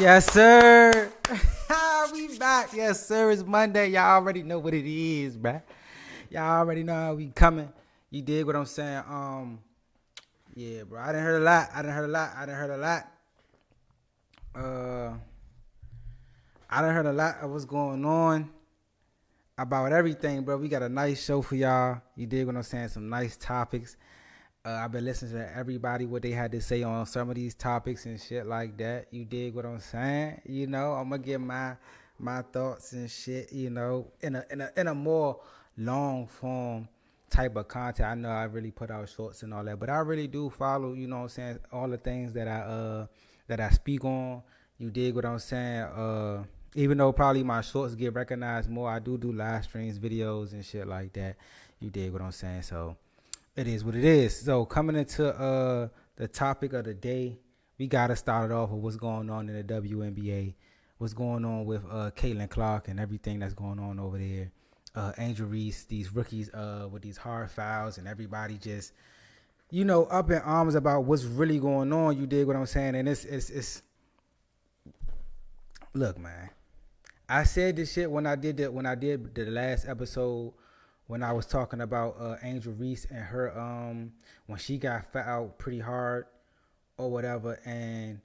Yes, sir. We back. Yes, sir. It's Monday. Y'all already know what it is, bruh. Y'all already know how we coming. You dig what I'm saying? Yeah, bro. I done heard a lot. I done heard a lot of what's going on about everything, bro. We got a nice show for y'all. You dig what I'm saying? Some nice topics. I've been listening to everybody, what they had to say on some of these topics and shit like that. You dig what I'm saying? You know, I'm gonna give my thoughts and shit, you know, in a more long form type of content. I know I really put out shorts and all that, but I really do follow, you know what I'm saying, all the things that I speak on. You dig what I'm saying? Even though probably my shorts get recognized more, I do live streams, videos and shit like that. You dig what I'm saying? So it is what it is. So coming into the topic of the day, we gotta start it off with what's going on in the WNBA, what's going on with Caitlin Clark and everything that's going on over there. Angel Reese, these rookies with these hard fouls, and everybody just, you know, up in arms about what's really going on. You dig what I'm saying? And it's look, man. I said this shit when I did the last episode, when I was talking about Angel Reese and her when she got fouled pretty hard or whatever. And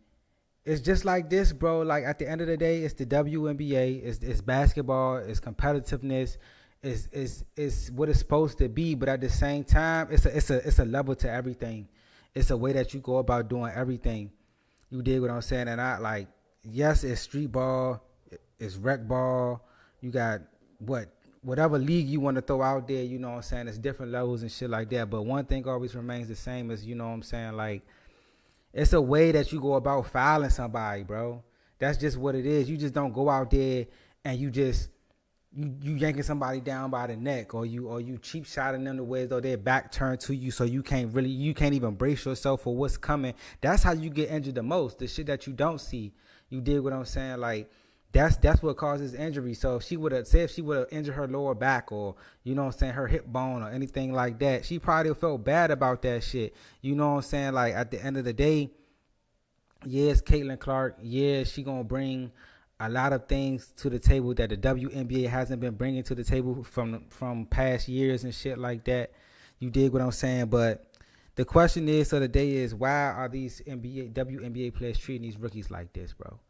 it's just like this, bro. Like, at the end of the day, it's the WNBA, it's basketball, it's competitiveness, it's what it's supposed to be. But at the same time, it's a level to everything. It's a way that you go about doing everything. You dig what I'm saying? And I like, yes, it's street ball, it's rec ball. You got whatever league you want to throw out there, you know what I'm saying? It's different levels and shit like that. But one thing always remains the same as, you know what I'm saying, like, it's a way that you go about fouling somebody, bro. That's just what it is. You just don't go out there and you yanking somebody down by the neck, or you cheap shotting them the way as though their back turned to you, so you can't even brace yourself for what's coming. That's how you get injured the most. The shit that you don't see. You dig what I'm saying? Like, that's what causes injury. So if she would have injured her lower back, or, you know what I'm saying, her hip bone or anything like that, she probably felt bad about that shit. You know what I'm saying? Like, at the end of the day, yes, Caitlin Clark, yeah, she gonna bring a lot of things to the table that the WNBA hasn't been bringing to the table from past years and shit like that. You dig what I'm saying? But the question is, so the day is, why are these WNBA players treating these rookies like this, bro?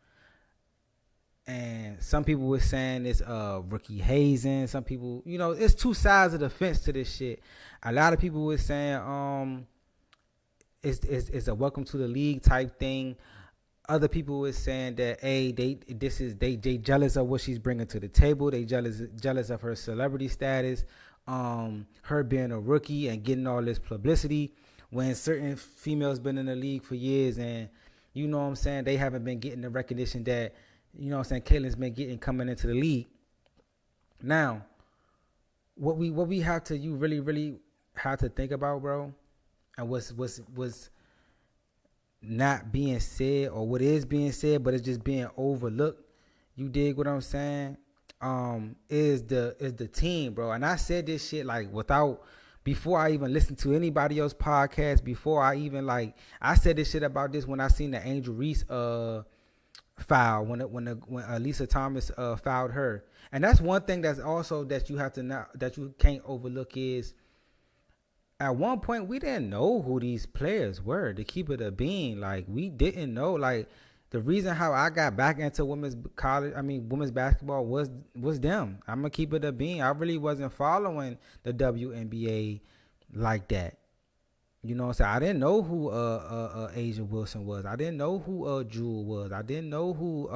And some people were saying it's rookie hazing. Some people, you know, it's two sides of the fence to this shit. A lot of people were saying it's a welcome to the league type thing. Other people were saying that, hey, they jealous of what she's bringing to the table. They jealous of her celebrity status, her being a rookie and getting all this publicity, when certain females been in the league for years, and, you know what I'm saying, they haven't been getting the recognition that, you know what I'm saying, Caitlin's been getting coming into the league. Now, what we have to, you really have to think about, bro, and what's not being said, or what is being said but it's just being overlooked, you dig what I'm saying, is the team, bro. And I said this shit like before I even listened to anybody else's podcast, before I even, like, I said this shit about this when I seen the Angel Reese foul, when Lisa Thomas fouled her. And that's one thing that's also that you have to that you can't overlook is, at one point we didn't know who these players were, to keep it a bean. Like, we didn't know. Like, the reason how I got back into women's basketball was them. I'm gonna keep it a bean. I really wasn't following the WNBA like that. You know what I'm saying? I didn't know who Asia Wilson was. I didn't know who Jewel was. I didn't know who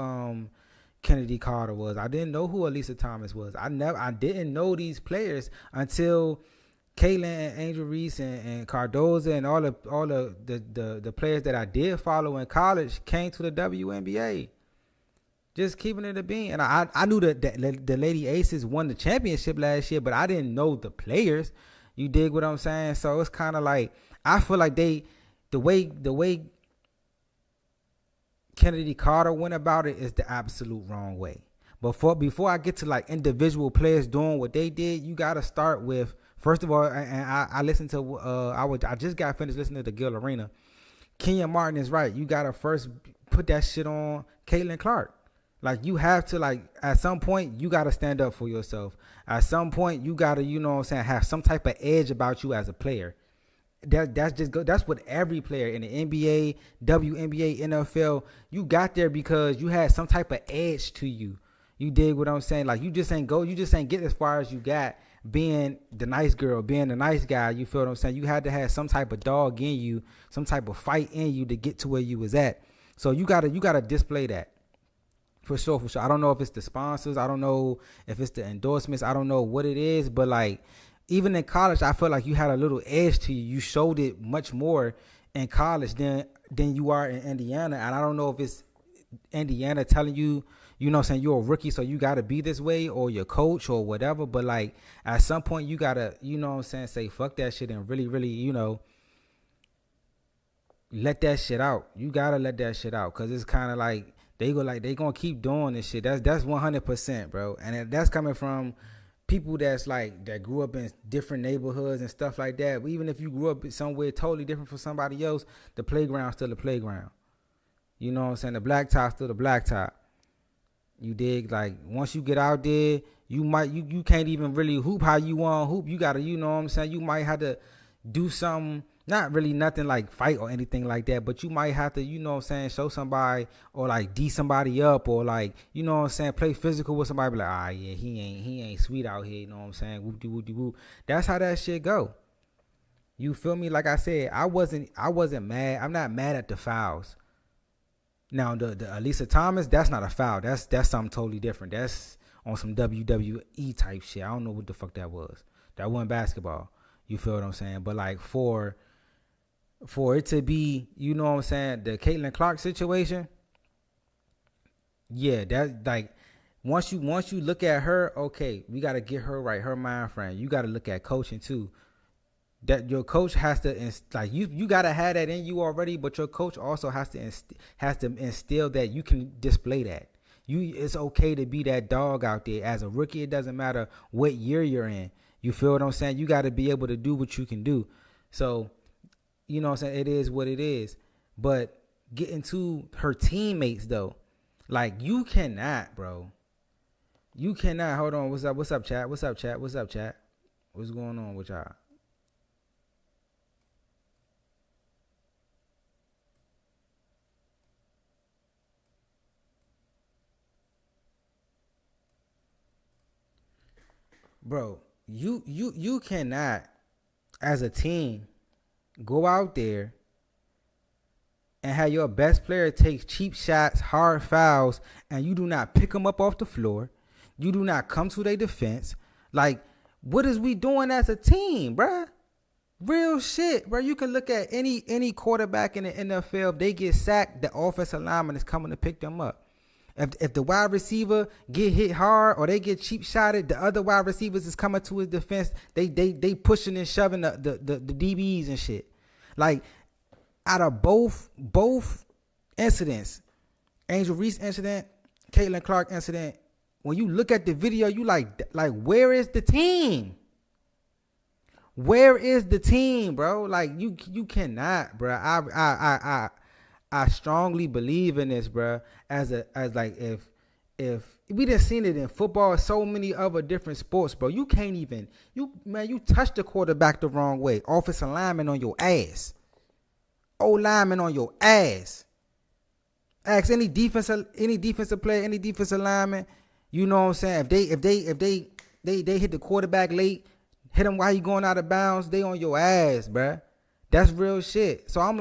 Kennedy Carter was. I didn't know who Elisa Thomas was. I didn't know these players until Caitlin and Angel Reese and Cardoza and all the players that I did follow in college came to the WNBA. Just keeping it a bean. And I knew that the Lady Aces won the championship last year, but I didn't know the players. You dig what I'm saying? So it's kind of like, I feel like the way Kennedy Carter went about it is the absolute wrong way. But before I get to, like, individual players doing what they did, you got to start with, first of all, and I listened to I just got finished listening to Gil Arena. Kenya Martin is right. You got to first put that shit on Caitlin Clark. Like, you have to, like, at some point, you got to stand up for yourself. At some point, you got to, you know what I'm saying, have some type of edge about you as a player. That's what every player in the NBA, WNBA, NFL, you got there because you had some type of edge to you. You dig what I'm saying? Like, you just ain't get as far as you got being the nice girl, being the nice guy. You feel what I'm saying? You had to have some type of dog in you, some type of fight in you to get to where you was at. So you gotta display that. For sure. I don't know if it's the sponsors. I don't know if it's the endorsements. I don't know what it is, but like, even in college, I feel like you had a little edge to you. You showed it much more in college than you are in Indiana. And I don't know if it's Indiana telling you, you know what I'm saying, you're a rookie, so you got to be this way, or your coach or whatever. But like, at some point, you got to, you know what I'm saying, say fuck that shit and really, really, you know, let that shit out. You got to let that shit out, because it's kind of like they going to keep doing this shit. That's 100%, bro. And that's coming from people that grew up in different neighborhoods and stuff like that. But even if you grew up somewhere totally different from somebody else, the playground's still the playground. You know what I'm saying? The blacktop's still the blacktop. You dig? Like, once you get out there, you can't even really hoop how you want to hoop. You gotta, you know what I'm saying, you might have to do something, not really nothing like fight or anything like that, but you might have to, you know what I'm saying, show somebody, or like D somebody up, or like, you know what I'm saying, play physical with somebody, be like, yeah, he ain't sweet out here, you know what I'm saying, whoop de whoop de whoop. That's how that shit go. You feel me? Like I said, I wasn't mad. I'm not mad at the fouls. Now the Elisa Thomas, that's not a foul. That's something totally different. That's on some WWE type shit. I don't know what the fuck that was. That wasn't basketball. You feel what I'm saying? But like, for it to be, you know what I'm saying, the Caitlin Clark situation, yeah, that, like, once you look at her, okay, we got to get her right, her mind frame. You got to look at coaching too. That your coach has to, like, you got to have that in you already, but your coach also has to instill that you can display that. It's okay to be that dog out there. As a rookie, it doesn't matter what year you're in. You feel what I'm saying? You got to be able to do what you can do. So, you know what I'm saying, it is what it is. But getting to her teammates, though, like, you cannot, bro. You cannot. Hold on. What's up, chat? What's up, chat? What's going on with y'all? Bro, you cannot, as a team, go out there and have your best player take cheap shots, hard fouls, and you do not pick them up off the floor. You do not come to their defense. Like, what is we doing as a team, bruh? Real shit, bro. You can look at any quarterback in the NFL. If they get sacked, the offensive lineman is coming to pick them up. If the wide receiver get hit hard or they get cheap shotted, the other wide receivers is coming to his defense. They pushing and shoving the DBs and shit. Like, out of both incidents, Angel Reese incident, Caitlin Clark incident, when you look at the video, you like where is the team? Where is the team, bro? Like, you cannot, bro. I strongly believe in this, bro. As like, if we done seen it in football, so many other different sports, bro. You can't even, you touch the quarterback the wrong way. Offensive lineman on your ass. O-lineman on your ass. Ask any defensive player, any defensive lineman, you know what I'm saying? If they hit the quarterback late, hit him while he going out of bounds, they on your ass, bro. That's real shit. So I'm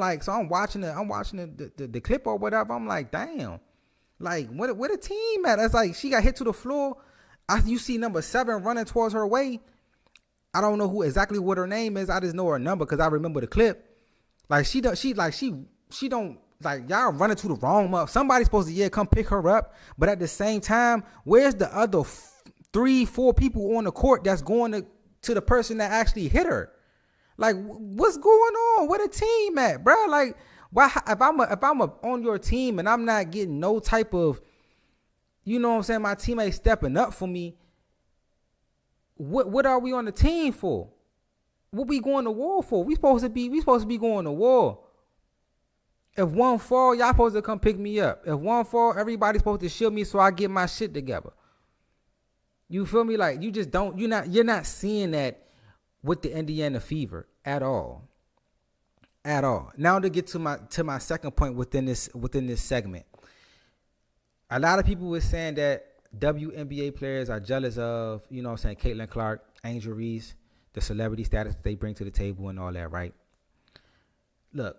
watching the clip or whatever. I'm like, damn, like, where the team at? It's like, she got hit to the floor. You see number 7 running towards her way. I don't know what her name is. I just know her number because I remember the clip. Like, she don't like, y'all running to the wrong up. Somebody's supposed to come pick her up. But at the same time, where's the other 3-4 people on the court that's going to the person that actually hit her? Like, what's going on? Where the team at, bro? Like, why? If I'm on your team and I'm not getting no type of, you know what I'm saying, my teammates stepping up for me, what are we on the team for? What we going to war for? We supposed to be going to war. If one fall, y'all supposed to come pick me up. If one fall, everybody's supposed to shield me so I get my shit together. You feel me? Like, you just don't, you're not seeing that with the Indiana Fever at all. At all. Now to get to my second point within this segment. A lot of people were saying that WNBA players are jealous of, you know what I'm saying, Caitlin Clark, Angel Reese, the celebrity status that they bring to the table and all that, right? Look,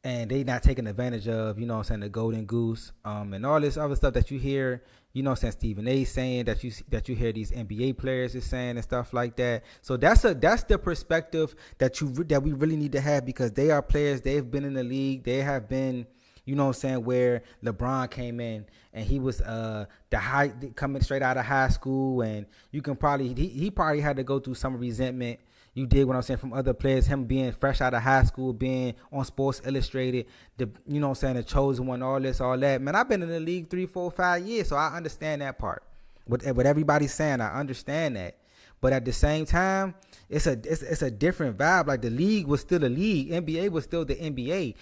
and they not taking advantage of, you know what I'm saying, the golden goose, and all this other stuff that you hear, you know what I'm saying, Stephen A saying, that you hear these NBA players is saying and stuff like that. So that's the perspective that we really need to have, because they are players. They've been in the league. They have been, you know what I'm saying, where LeBron came in and he was coming straight out of high school, and you can probably he probably had to go through some resentment. You did what I'm saying, from other players, him being fresh out of high school, being on Sports Illustrated, you know what I'm saying, the chosen one, all this, all that. Man, I've been in the league 3, 4, 5 years, so I understand that part. What everybody's saying, I understand that. But at the same time, it's a different vibe. Like, the league was still the league. NBA was still the NBA.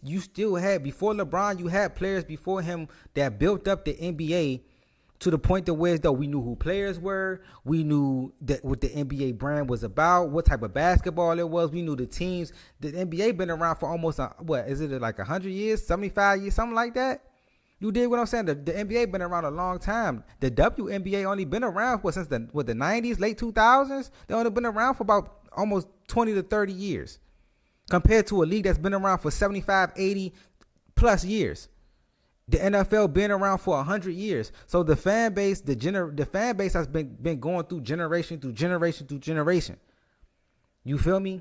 You still had, before LeBron, you had players before him that built up the NBA to the point that where, though, we knew who players were. We knew that what the NBA brand was about, what type of basketball it was. We knew the teams. The NBA been around for almost, what is it, like 100 years, 75 years, something like that? You did what I'm saying? The NBA been around a long time. The WNBA only been around since the 90s, late 2000s. They only been around for about almost 20 to 30 years, compared to a league that's been around for 75, 80 plus years. The NFL been around for 100 years. So the fan base, the fan base has been going through generation through generation through generation. You feel me?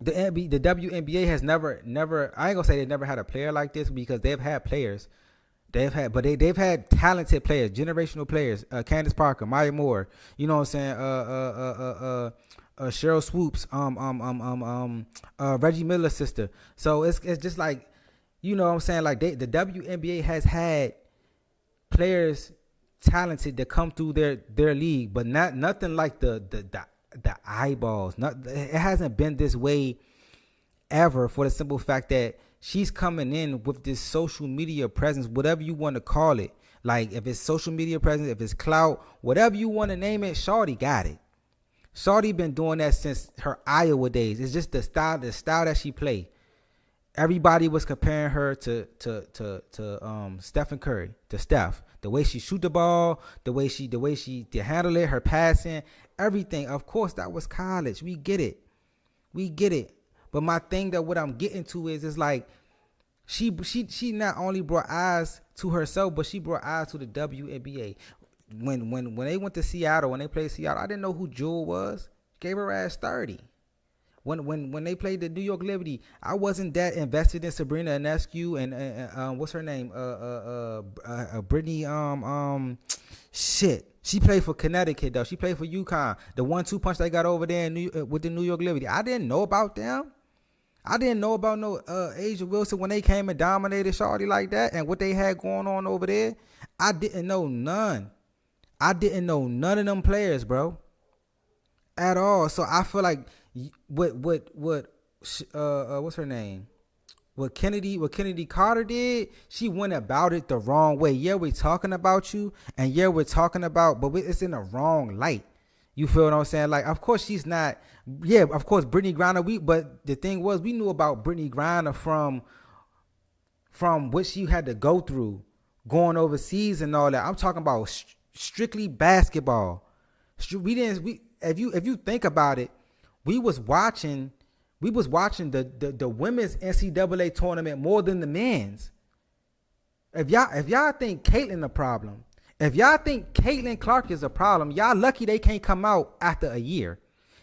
The WNBA has never, I ain't gonna say they never had a player like this, because they've had players. They've had talented players, generational players. Candace Parker, Maya Moore, you know what I'm saying? Cheryl Swoops, Reggie Miller's sister. So it's just like, you know what I'm saying? Like, the WNBA has had players talented that come through their league, but nothing like the eyeballs. It hasn't been this way ever, for the simple fact that she's coming in with this social media presence, whatever you want to call it. Like, if it's social media presence, if it's clout, whatever you want to name it, Shawty got it. Shawty been doing that since her Iowa days. It's just the style that she play. Everybody was comparing her to Stephen Curry, to Steph. The way she shoot the ball, the way she handle it, her passing, everything. Of course, that was college. We get it. But my thing, that what I'm getting to is like, she not only brought eyes to herself, but she brought eyes to the WNBA. When they went to Seattle, when they played Seattle, I didn't know who Jewel was. Gave her ass 30. When they played the New York Liberty, I wasn't that invested in Sabrina Ionescu and what's her name? Brittany shit. She played for Connecticut though. She played for UConn. The 1-2 punch they got over there with the New York Liberty. I didn't know about them. I didn't know about no Asia Wilson when they came and dominated Shawty like that, and what they had going on over there. I didn't know none. I didn't know none of them players, bro, at all. So I feel like what's her name? What Kennedy Carter did, she went about it the wrong way. Yeah, we're talking about you, and yeah, we're talking about, but it's in the wrong light. You feel what I'm saying? Like, of course she's not. Yeah, of course Brittany Griner. But the thing was, we knew about Brittany Griner from what she had to go through, going overseas and all that. I'm talking about strictly basketball. If you think about it, we was watching the women's NCAA tournament more than the men's. If y'all think Caitlin a problem, if y'all think Caitlin Clark is a problem, y'all lucky they can't come out after a year.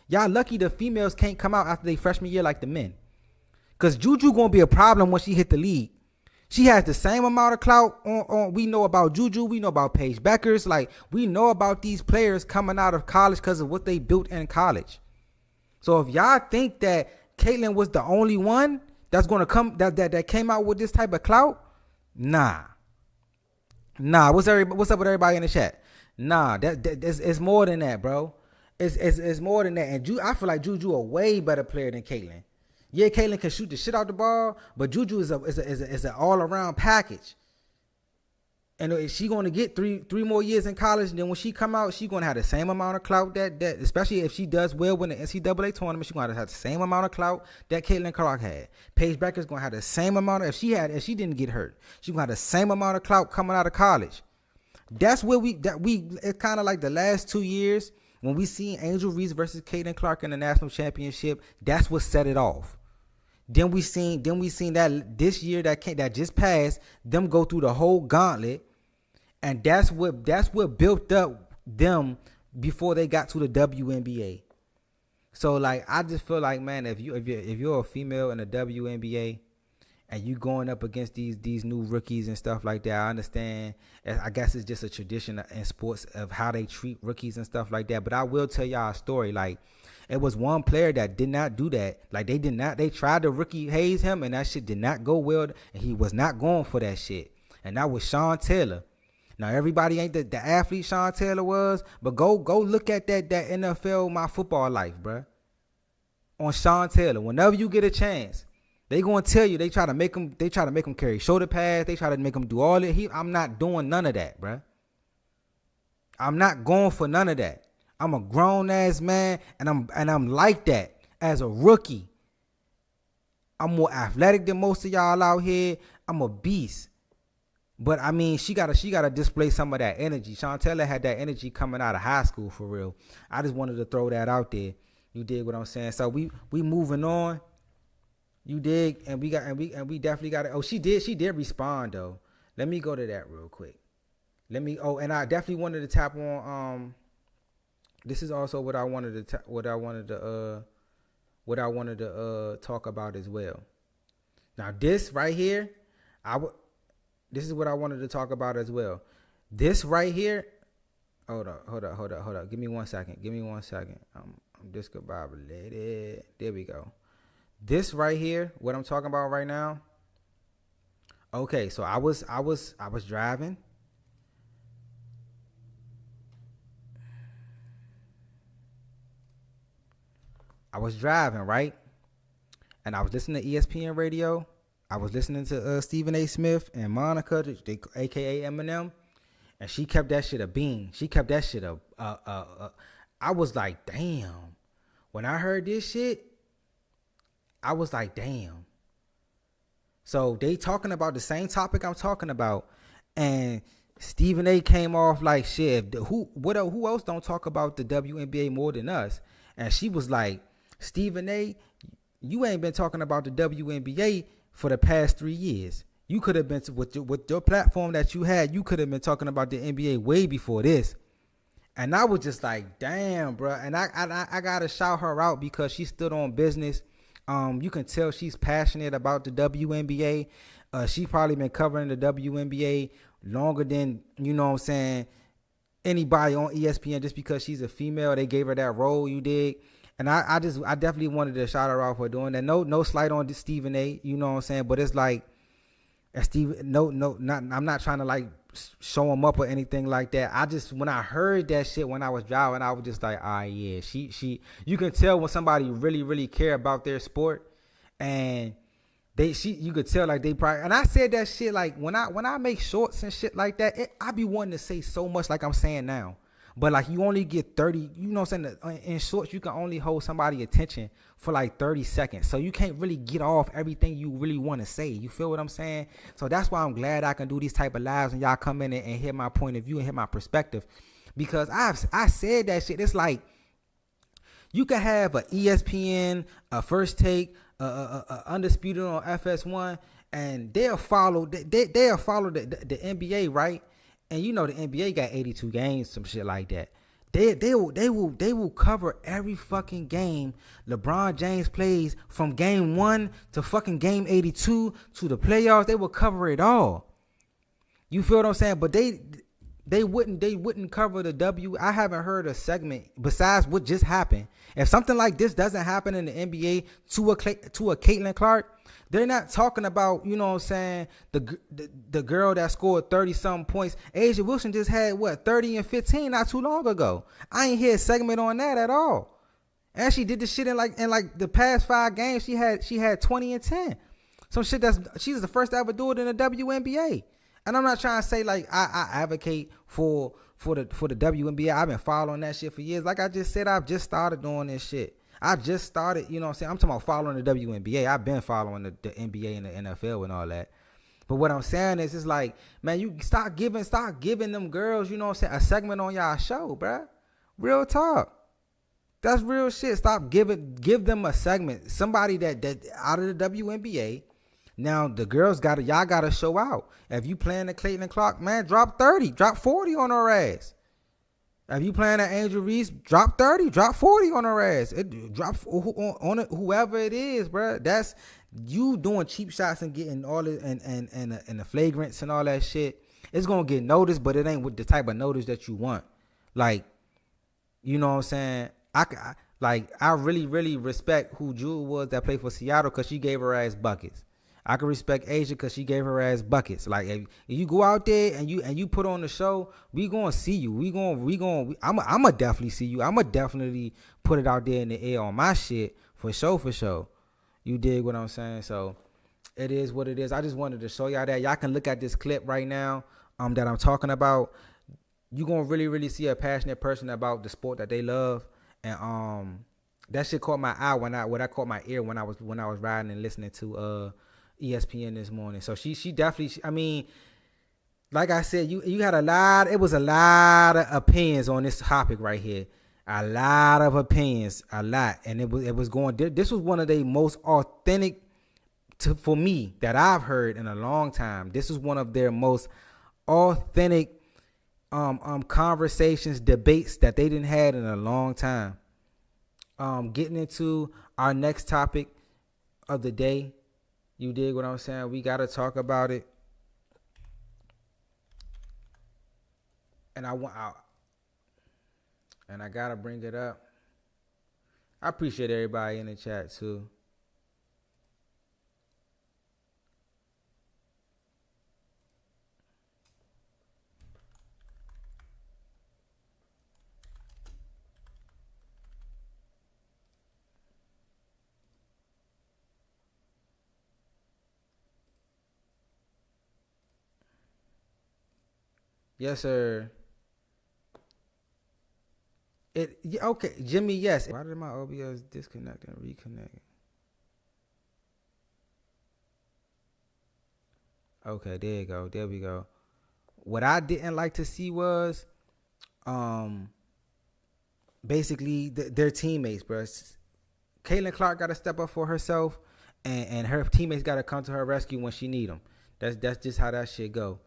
Y'all lucky the females can't come out after their freshman year like the men. Because Juju gonna be a problem when she hit the league. She has the same amount of clout on we know about Juju, we know about Paige Beckers, like we know about these players coming out of college because of what they built in college. So if y'all think that Caitlin was the only one that's gonna come that came out with this type of clout, nah. What's up with everybody in the chat? Nah, it's more than that, bro. It's more than that. And I feel like Juju a way better player than Caitlin. Yeah, Caitlyn can shoot the shit out the ball, but Juju is an all around package. And she going to get three more years in college. And then when she come out, she going to have the same amount of clout that especially if she does well in the NCAA tournament, she going to have the same amount of clout that Caitlyn Clark had. Paige Becker's going to have the same amount of, if she didn't get hurt, she going to have the same amount of clout coming out of college. That's where it's kind of like the last 2 years when we seen Angel Reese versus Caitlyn Clark in the national championship. That's what set it off. Then we seen that this year that just passed, them go through the whole gauntlet, and that's what built up them before they got to the WNBA. So like I just feel like, man, if you're a female in the WNBA and you going up against these new rookies and stuff like that, I understand. I guess it's just a tradition in sports of how they treat rookies and stuff like that. But I will tell y'all a story. Like, it was one player that did not do that. Like, they tried to rookie haze him, and that shit did not go well, and he was not going for that shit. And that was Sean Taylor. Now, everybody ain't the athlete Sean Taylor was, but go look at that NFL My Football Life, bruh. On Sean Taylor. Whenever you get a chance, they gonna tell you, they try to make him carry shoulder pads, they try to make him do all it. I'm not doing none of that, bruh. I'm not going for none of that. I'm a grown ass man, and I'm like that as a rookie. I'm more athletic than most of y'all out here. I'm a beast. But I mean, she gotta display some of that energy. Sean Taylor had that energy coming out of high school, for real. I just wanted to throw that out there. You dig what I'm saying? So we moving on. You dig? And we definitely got it. Oh, she did respond though. Let me go to that real quick. And I definitely wanted to tap on this is also what I wanted to talk about as well. Now this right here, this is what I wanted to talk about as well. This right here, hold up. Give me 1 second. I'm discombobulated. There we go. This right here, what I'm talking about right now. Okay, so I was driving. Right? And I was listening to ESPN radio. I was listening to Stephen A. Smith and Monica, aka Eminem, and she kept that shit a bean. She kept that shit I was like, damn. When I heard this shit, I was like, damn. So they talking about the same topic I'm talking about, and Stephen A. came off like, shit, who else don't talk about the WNBA more than us? And she was like, Stephen A., you ain't been talking about the WNBA for the past 3 years. You could have been, with your platform that you had, you could have been talking about the NBA way before this. And I was just like, damn, bro. And I got to shout her out because she stood on business. You can tell she's passionate about the WNBA. She probably been covering the WNBA longer than, you know what I'm saying, anybody on ESPN. Just because she's a female, they gave her that role, you dig? And I definitely wanted to shout her out for doing that. No slight on Stephen A. You know what I'm saying? But it's like, I'm not trying to like show him up or anything like that. When I heard that shit when I was driving, I was just like, yeah, she. You can tell when somebody really, really care about their sport, and you could tell like they probably. And I said that shit like when I make shorts and shit like that, I be wanting to say so much like I'm saying now. But like you only get 30, you know what I'm saying? In shorts, you can only hold somebody's attention for like 30 seconds. So you can't really get off everything you really want to say. You feel what I'm saying? So that's why I'm glad I can do these type of lives and y'all come in and hear my point of view and hear my perspective. Because I said that shit. It's like you can have a ESPN, a First Take, a Undisputed on FS1, and they'll follow the NBA, right? And you know the NBA got 82 games, some shit like that. They will cover every fucking game LeBron James plays from game 1 to fucking game 82 to the playoffs. They will cover it all. You feel what I'm saying? But they wouldn't cover the W. I haven't heard a segment besides what just happened. If something like this doesn't happen in the NBA to a Caitlyn Clark, they're not talking about, you know what I'm saying, the girl that scored 30-something points. Asia Wilson just had, 30 and 15 not too long ago. I ain't hear a segment on that at all. And she did this shit in like the past 5 games. She had 20 and 10. Some shit she's the first to ever do it in the WNBA. And I'm not trying to say like I advocate for the WNBA. I've been following that shit for years. Like I just said, I've just started doing this shit. I just started, you know what I'm saying? I'm talking about following the WNBA. I've been following the NBA and the NFL and all that. But what I'm saying is, it's like, man, you start giving them girls, you know what I'm saying, a segment on y'all show, bruh. Real talk. That's real shit. Give them a segment. Somebody that out of the WNBA. Now the girls y'all gotta show out. If you playing the Clayton Clark, man, drop 30, drop 40 on her ass. If you playing at Angel Reese, drop 30, drop 40 on her ass. Drop on it, whoever it is, bro. That's you doing cheap shots and getting all it and the flagrants and all that shit. It's gonna get noticed, but it ain't with the type of notice that you want. Like, you know what I'm saying? I really, really respect who Jewel was that played for Seattle because she gave her ass buckets. I can respect Asia because she gave her ass buckets. Like if you go out there and you put on the show, we gonna see you. I'ma definitely see you. I'ma definitely put it out there in the air on my shit for sure. You dig what I'm saying? So it is what it is. I just wanted to show y'all that. Y'all can look at this clip right now that I'm talking about. You gonna really, really see a passionate person about the sport that they love. And that shit caught my eye when I caught my ear when I was riding and listening to ESPN this morning. So she definitely, I mean, like I said, you had it was a lot of opinions on this topic right here. A lot of opinions, and it was going. This was one of the most authentic for me that I've heard in a long time. This is one of their most authentic conversations, debates that they didn't had in a long time. Getting into our next topic of the day. You dig what I'm saying? We got to talk about it. And I got to bring it up. I appreciate everybody in the chat too. Yes, sir. Okay, Jimmy, yes. Why did my OBS disconnect and reconnect? Okay, there you go. There we go. What I didn't like to see was basically their teammates, bro. Caitlin Clark got to step up for herself, and her teammates got to come to her rescue when she need them. That's just how that shit go.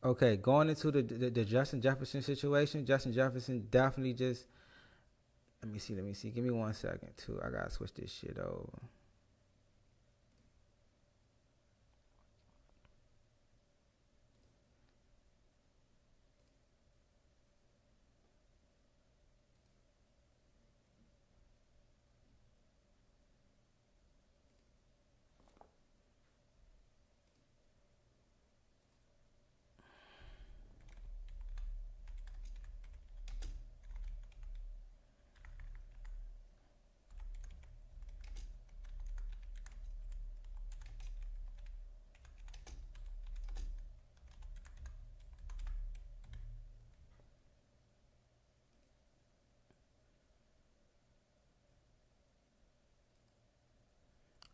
Okay, going into the Justin Jefferson situation, Justin Jefferson definitely just, let me see. Give me 1 second, too. I got to switch this shit over.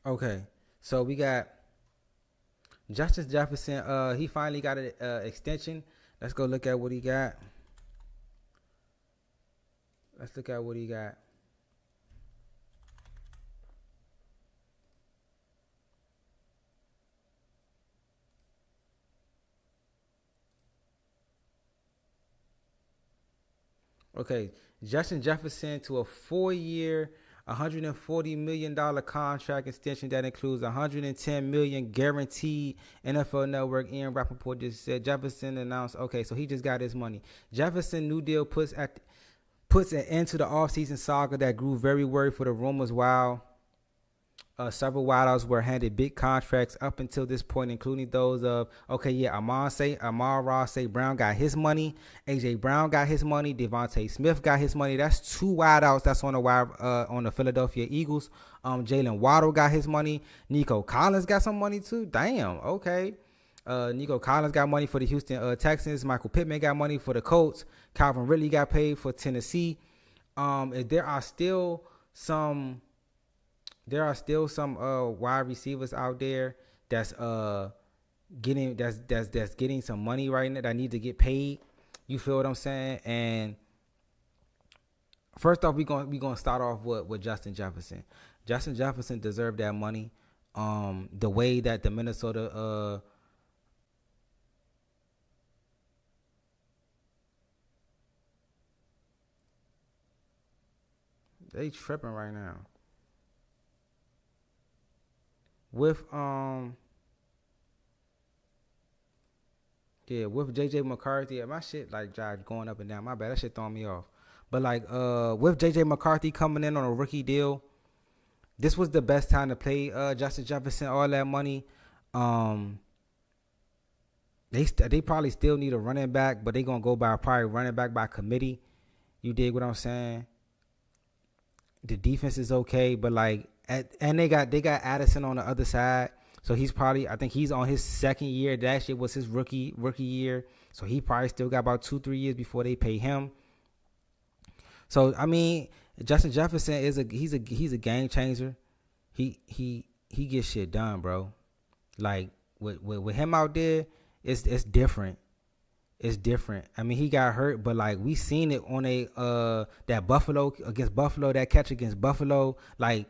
Okay, so we got Justin Jefferson. He finally got an extension. Let's go look at what he got. Okay, Justin Jefferson to a 4-year, $140 million contract extension that includes $110 million guaranteed. NFL Network Ian Rapoport just said Jefferson announced. Okay, so he just got his money. Jefferson new deal puts an end to the offseason saga that grew very worried for the rumors while Several wideouts were handed big contracts up until this point, including those of Amon-Ra St. Brown got his money, AJ Brown got his money, Devontae Smith got his money. That's two wideouts that's on the Philadelphia Eagles. Jalen Waddle got his money. Nico Collins got some money too. Damn, okay. Nico Collins got money for the Houston Texans. Michael Pittman got money for the Colts. Calvin Ridley got paid for Tennessee. There are still some wide receivers out there that's getting some money right now that need to get paid. You feel what I'm saying? And first off, we gonna start off with Justin Jefferson. Justin Jefferson deserved that money. The way that the Minnesota they tripping right now. With with JJ McCarthy, my shit like going up and down. My bad, that shit throwing me off. But like with JJ McCarthy coming in on a rookie deal, this was the best time to play Justin Jefferson. All that money, they probably still need a running back, but they gonna go by probably running back by committee. You dig what I'm saying? The defense is okay, but like. And they got Addison on the other side, so I think he's on his second year. That shit was his rookie year, so he probably still got about 2-3 years before they pay him. So I mean, Justin Jefferson he's a game changer. He gets shit done, bro. Like with him out there, it's different. It's different. I mean, he got hurt, but like we seen it on that Buffalo against Buffalo, that catch against Buffalo, like.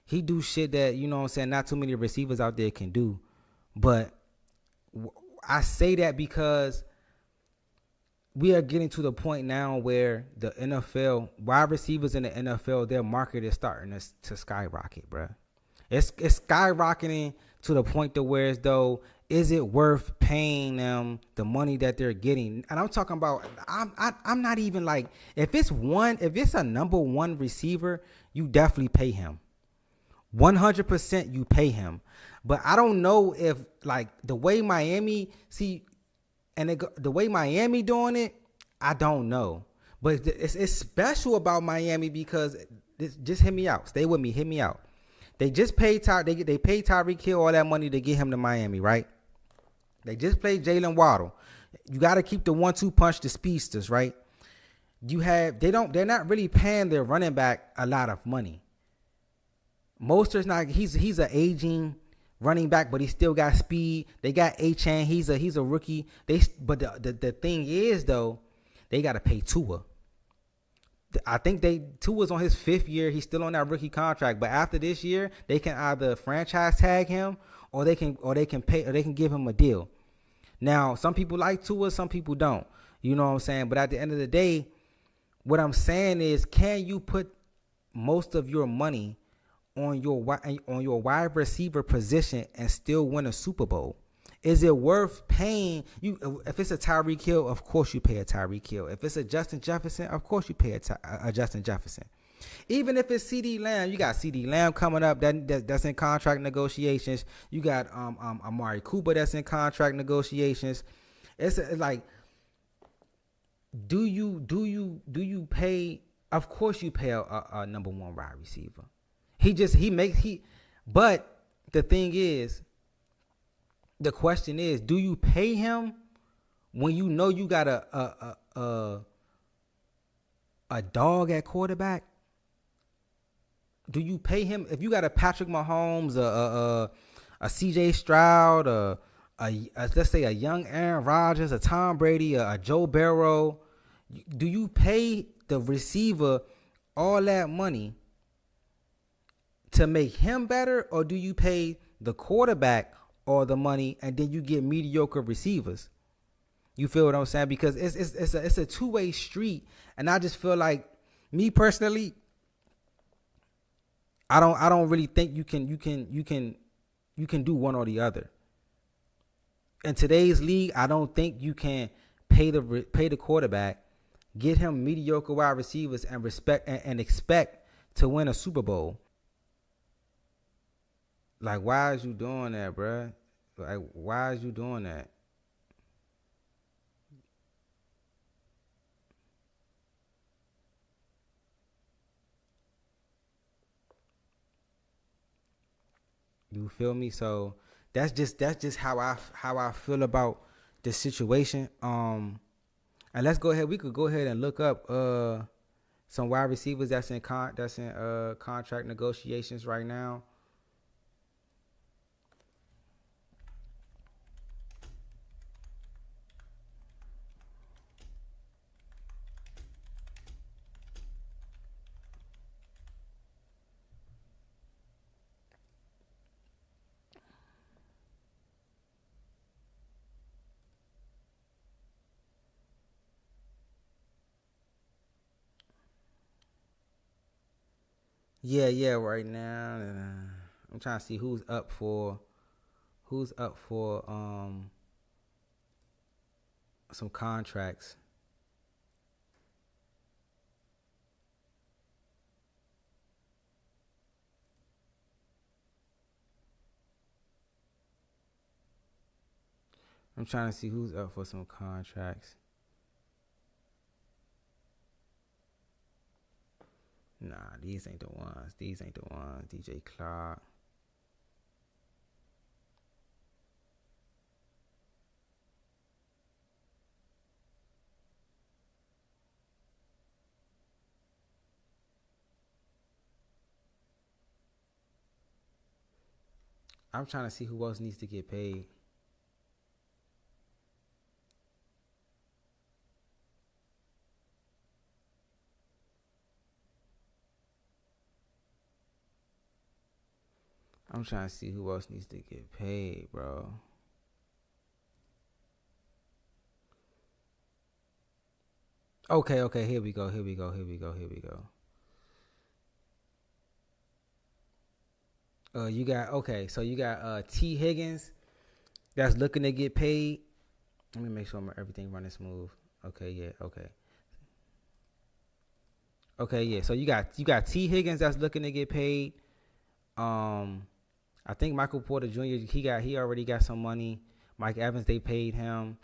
He do shit that, you know what I'm saying, not too many receivers out there can do. But I say that because we are getting to the point now where the NFL, wide receivers in the NFL, their market is starting to skyrocket, bro. It's skyrocketing to the point to where as though, is it worth paying them the money that they're getting? And I'm talking about, I'm not even like, if it's a number one receiver, you definitely pay him. 100% you pay him. But I don't know if like the way Miami the way Miami doing it, I don't know. But it's special about Miami because just hit me out. Stay with me. Hit me out. They just paid they paid Tyreek Hill all that money to get him to Miami, right? They just played Jalen Waddle. You got to keep the 1-2 punch, the speedsters, right? They're not really paying their running back a lot of money. Mostert's not. He's an aging running back, but he still got speed. They got Achane. He's a rookie. But the thing is though, they got to pay Tua. I think Tua's on his 5th year. He's still on that rookie contract. But after this year, they can either franchise tag him or they can give him a deal. Now, some people like Tua, some people don't. You know what I'm saying? But at the end of the day, what I'm saying is, can you put most of your money on your wide receiver position and still win a Super Bowl? Is it worth paying you? If it's a Tyreek Hill, of course you pay a Tyreek Hill. If it's a Justin Jefferson, of course you pay a Justin Jefferson. Even if it's CeeDee Lamb, you got CeeDee Lamb coming up that's in contract negotiations. You got Amari Cooper that's in contract negotiations. It's like, do you pay? Of course you pay a number one wide receiver. But the thing is, the question is, do you pay him when you know you got a dog at quarterback? Do you pay him if you got a Patrick Mahomes, a CJ Stroud, let's say a young Aaron Rodgers, a Tom Brady, a Joe Burrow? Do you pay the receiver all that money to make him better, or do you pay the quarterback all the money and then you get mediocre receivers? You feel what I'm saying? Because it's a two-way street, and I just feel like, me personally, I don't really think you can do one or the other. In today's league, I don't think you can pay the quarterback, get him mediocre wide receivers, and expect to win a Super Bowl. Like, why is you doing that, bruh? Like, why is you doing that? You feel me? So that's just how I feel about the situation. And let's go ahead. We could go ahead and look up some wide receivers that's in contract negotiations right now. Yeah, right now. I'm trying to see who's up for some contracts. I'm trying to see who's up for some contracts. Nah, these ain't the ones. DJ Clark. I'm trying to see who else needs to get paid. I'm trying to see who else needs to get paid, bro. Okay, here we go. You got T Higgins that's looking to get paid. Let me make sure everything running smooth. Okay. So you got T Higgins that's looking to get paid. I think Michael Porter Jr. he already got some money. Mike Evans, they paid him.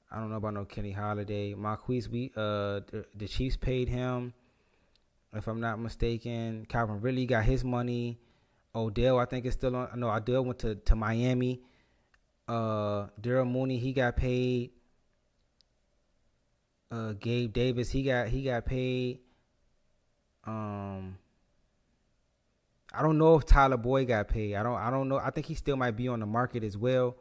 I don't know about no Kenny Holiday. Marquise, the Chiefs paid him, if I'm not mistaken. Calvin Ridley got his money. Odell, I think, is still on. No, Odell went to Miami. Daryl Mooney, he got paid. Gabe Davis, he got paid. I don't know if Tyler Boyd got paid. I don't know. I think he still might be on the market as well.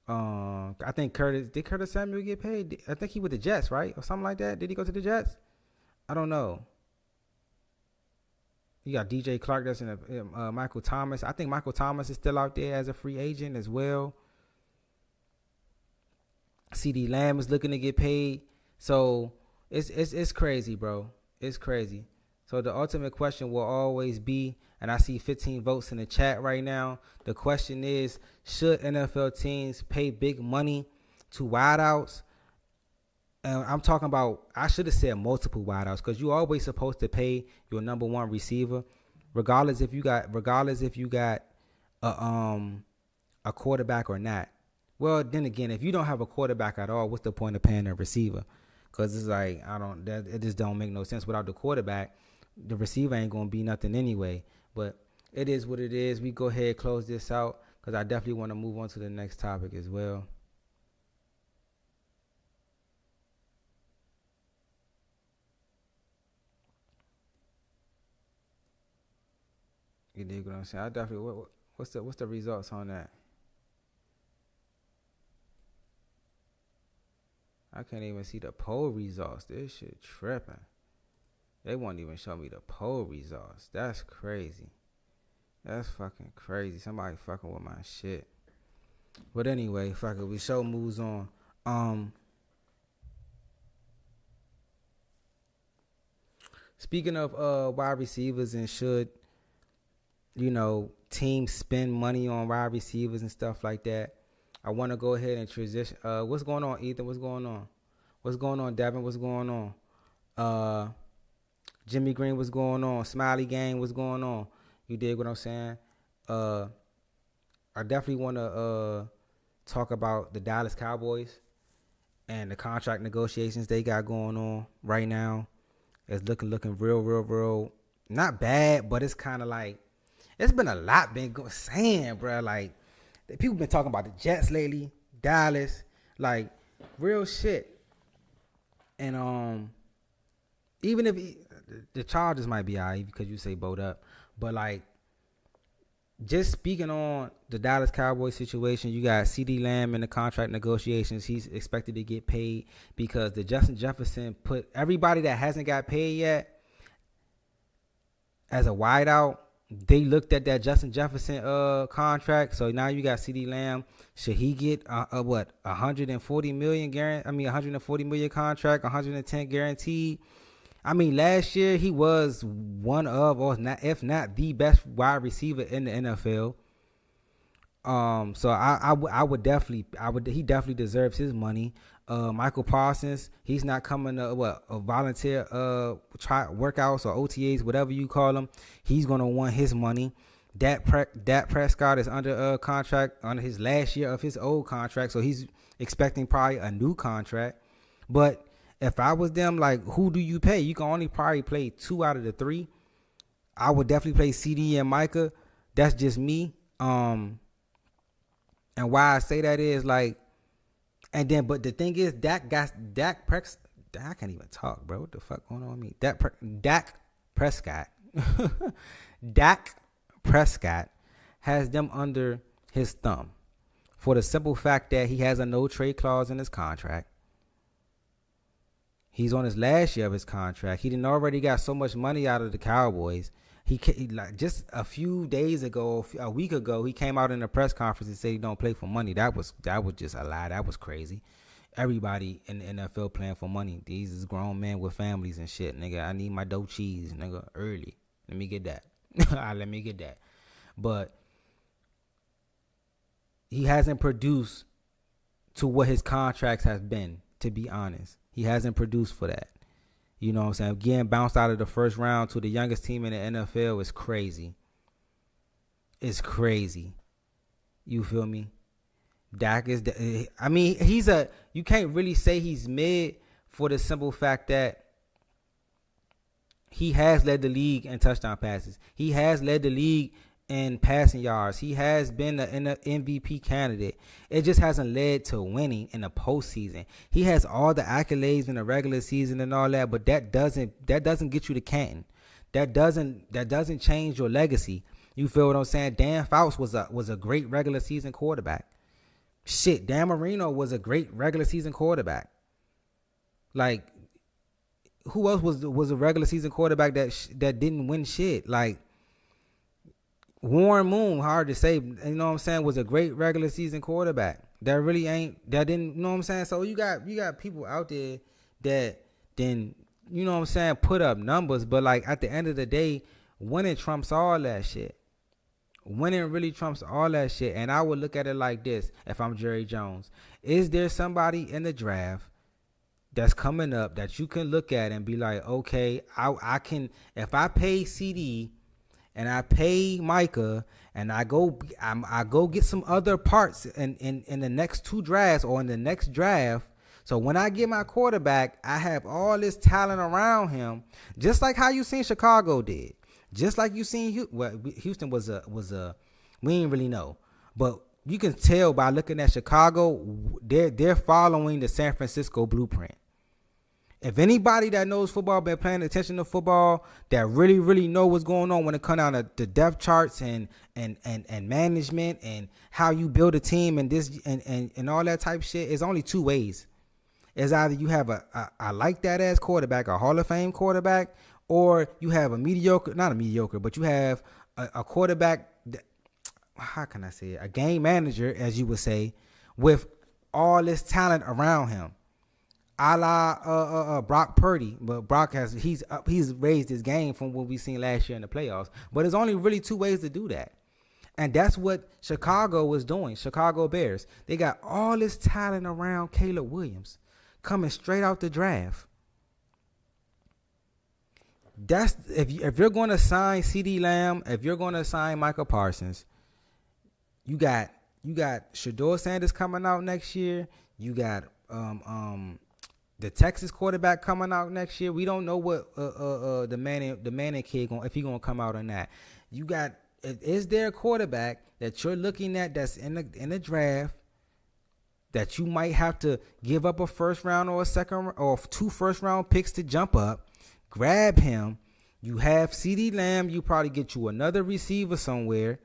I think Curtis Samuel get paid? I think he with the Jets, right? Or something like that. Did he go to the Jets? I don't know. You got DJ Clark that's in Michael Thomas. I think Michael Thomas is still out there as a free agent as well. CD Lamb is looking to get paid. So it's crazy, bro. It's crazy. So the ultimate question will always be, and I see 15 votes in the chat right now. The question is, should NFL teams pay big money to wideouts? And I'm talking about, I should have said multiple wideouts, because you're always supposed to pay your number one receiver, regardless if you got a quarterback or not. Well, then again, if you don't have a quarterback at all, what's the point of paying a receiver? Because it's like, it just don't make no sense. Without the quarterback, the receiver ain't gonna be nothing anyway. But it is what it is. We go ahead and close this out, because I definitely want to move on to the next topic as well. You dig what I'm saying? I definitely. What's the results on that? I can't even see the poll results. This shit tripping. They won't even show me the poll results. That's crazy. That's fucking crazy. Somebody fucking with my shit. But anyway, fuck it. We show moves on. Speaking of wide receivers, and should teams spend money on wide receivers and stuff like that, I want to go ahead and transition. What's going on, Ethan? What's going on? What's going on, Devin? What's going on? Jimmy Green, what's going on? Smiley Gang, what's going on? You dig what I'm saying? Uh, I definitely want to talk about the Dallas Cowboys and the contract negotiations they got going on right now. It's looking real not bad, but it's kind of like it's been a lot been saying, bro. Like people been talking about the Jets lately, Dallas, like real shit. And even if the Chargers might be alright because you say boat up, but like just speaking on the Dallas Cowboys situation, you got CeeDee Lamb in the contract negotiations. He's expected to get paid because the Justin Jefferson put everybody that hasn't got paid yet as a wideout. They looked at that Justin Jefferson contract. So now you got CeeDee Lamb. Should he get what 140 million guarantee? I mean 140 million contract, 110 guaranteed. I mean, last year he was one of, or not, if not the best wide receiver in the NFL. So I would definitely, he definitely deserves his money. Michael Parsons, he's not coming to a volunteer workouts or OTAs, whatever you call them. He's gonna want his money. Dak Prescott is under a contract on his last year of his old contract, so he's expecting probably a new contract. But if I was them, like, who do you pay? You can only probably play 2 out of the 3. I would definitely play CD and Micah. That's just me. And why I say that is like, and then, but the thing is, Dak Prescott. I can't even talk, bro. What the fuck going on with me? Dak Prescott. Dak Prescott has them under his thumb for the simple fact that he has a no trade clause in his contract. He's on his last year of his contract. He didn't already got so much money out of the Cowboys. He like just a few days ago, a week ago, he came out in a press conference and said he don't play for money. That was just a lie. That was crazy. Everybody in the NFL playing for money. These is grown men with families and shit, nigga. I need my dough cheese, nigga, early. Let me get that. Let me get that. But he hasn't produced to what his contracts have been, to be honest. He hasn't produced for that. You know what I'm saying? Getting bounced out of the first round to the youngest team in the NFL is crazy. It's crazy. You feel me? Dak is, I mean, you can't really say he's mid for the simple fact that he has led the league in touchdown passes. He has led the league in passing yards. He has been an MVP candidate. It just hasn't led to winning in the postseason. He has all the accolades in the regular season and all that, but that doesn't get you to Canton. That doesn't change your legacy. You feel what I'm saying? Dan Fouts was a great regular season quarterback. Shit, Dan Marino was a great regular season quarterback. Like, who else was a regular season quarterback that didn't win shit? Like, Warren Moon, hard to say, you know what I'm saying, was a great regular season quarterback. That didn't, you know what I'm saying? So you got people out there that then, you know what I'm saying, put up numbers, but like at the end of the day, winning trumps all that shit. Winning really trumps all that shit. And I would look at it like this, if I'm Jerry Jones. Is there somebody in the draft that's coming up that you can look at and be like, okay, I can, if I pay CD and I pay Micah and I go get some other parts in the next 2 drafts or in the next draft. So when I get my quarterback, I have all this talent around him, just like how you seen Chicago did. Just like you seen Houston was a we didn't really know. But you can tell by looking at Chicago, they're following the San Francisco blueprint. If anybody that knows football, been paying attention to football, that really, really know what's going on when it comes down to the depth charts and management and how you build a team and this and all that type of shit, it's only 2 ways. It's either you have a like that ass quarterback, a Hall of Fame quarterback, or you have but you have a quarterback that, how can I say it? A game manager, as you would say, with all this talent around him. A la Brock Purdy, but Brock he's raised his game from what we seen last year in the playoffs. But there's only really 2 ways to do that, and that's what Chicago was doing. Chicago Bears, they got all this talent around Caleb Williams, coming straight out the draft. That's if you're going to sign CeeDee Lamb, if you're going to sign Michael Parsons, You got Shedeur Sanders coming out next year. You got the Texas quarterback coming out next year. We don't know what the Manning kid if he gonna come out or not. You got, is there a quarterback that you're looking at that's in the draft that you might have to give up a first round or a second or 2 first round picks to jump up, grab him? You have CeeDee Lamb. You probably get you another receiver somewhere.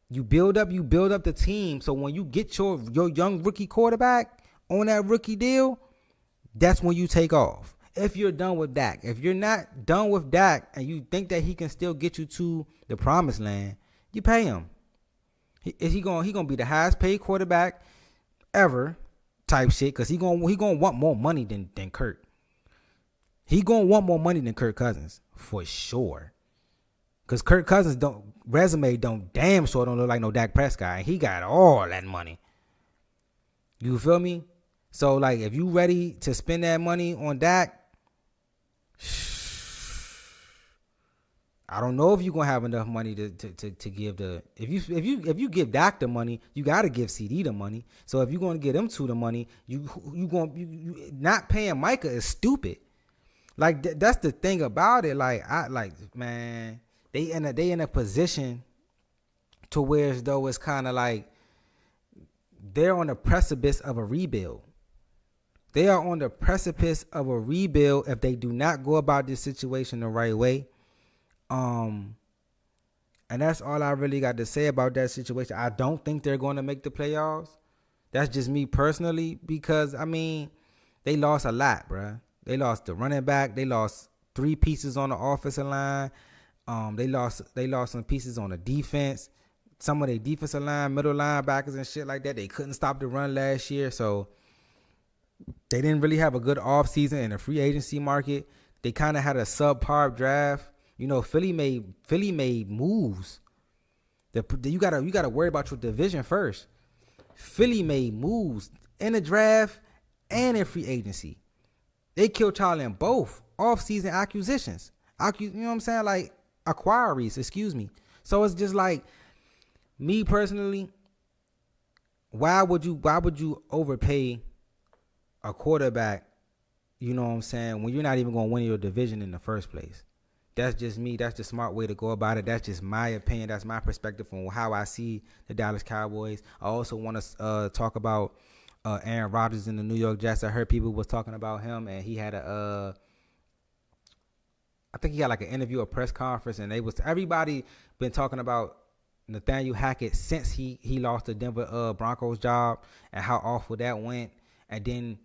You build up the team. So when you get your young rookie quarterback on that rookie deal, that's when you take off. If you're done with Dak. If you're not done with Dak and you think that he can still get you to the promised land, you pay him. He gonna be the highest paid quarterback ever type shit, because he gonna want more money than Kirk. He gonna want more money than Kirk Cousins for sure. Because Kirk Cousins resume don't damn sure don't look like no Dak Prescott. He got all that money. You feel me? So like, if you ready to spend that money on Dak, I don't know if you're gonna have enough money to give the if you give Dak the money, you gotta give CD the money. So if you're gonna give them two the money, you not paying Micah is stupid. Like that's the thing about it. Man, they in a position to where as though it's kind of like they're on the precipice of a rebuild. They are on the precipice of a rebuild if they do not go about this situation the right way. And that's all I really got to say about that situation. I don't think they're going to make the playoffs. That's just me personally, because I mean, they lost a lot, bruh. They lost the running back. They lost 3 pieces on the offensive line. They lost some pieces on the defense. Some of their defensive line, middle linebackers and shit like that. They couldn't stop the run last year, so they didn't really have a good offseason in the free agency market. They kind of had a subpar draft. You know, Philly made moves. You gotta worry about your division first. Philly made moves in the draft and in free agency. They killed y'all in both offseason acquisitions. You know what I'm saying? Like acquirees, excuse me. So it's just like, me personally, why would you overpay a quarterback, you know what I'm saying, when you're not even going to win your division in the first place? That's just me. That's the smart way to go about it. That's just my opinion. That's my perspective on how I see the Dallas Cowboys. I also want to talk about Aaron Rodgers in the New York Jets. I heard people was talking about him, and he had I think he had like an interview, a press conference, and everybody been talking about Nathaniel Hackett since he lost the Denver Broncos job and how awful that went. And then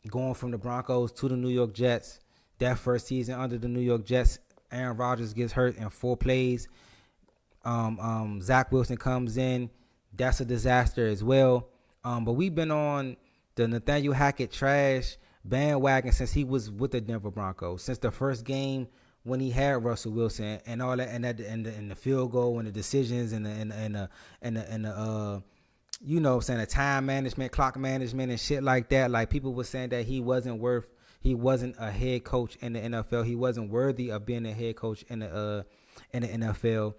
going from the Broncos to the New York Jets, that first season under the New York Jets, Aaron Rodgers gets hurt in 4 plays. Zach Wilson comes in. That's a disaster as well. But we've been on the Nathaniel Hackett trash bandwagon since he was with the Denver Broncos, since the first game when he had Russell Wilson and all that, and the field goal and the decisions and the you know, saying the time management, clock management and shit like that. Like, people were saying that he wasn't a head coach in the NFL. He wasn't worthy of being a head coach in the NFL.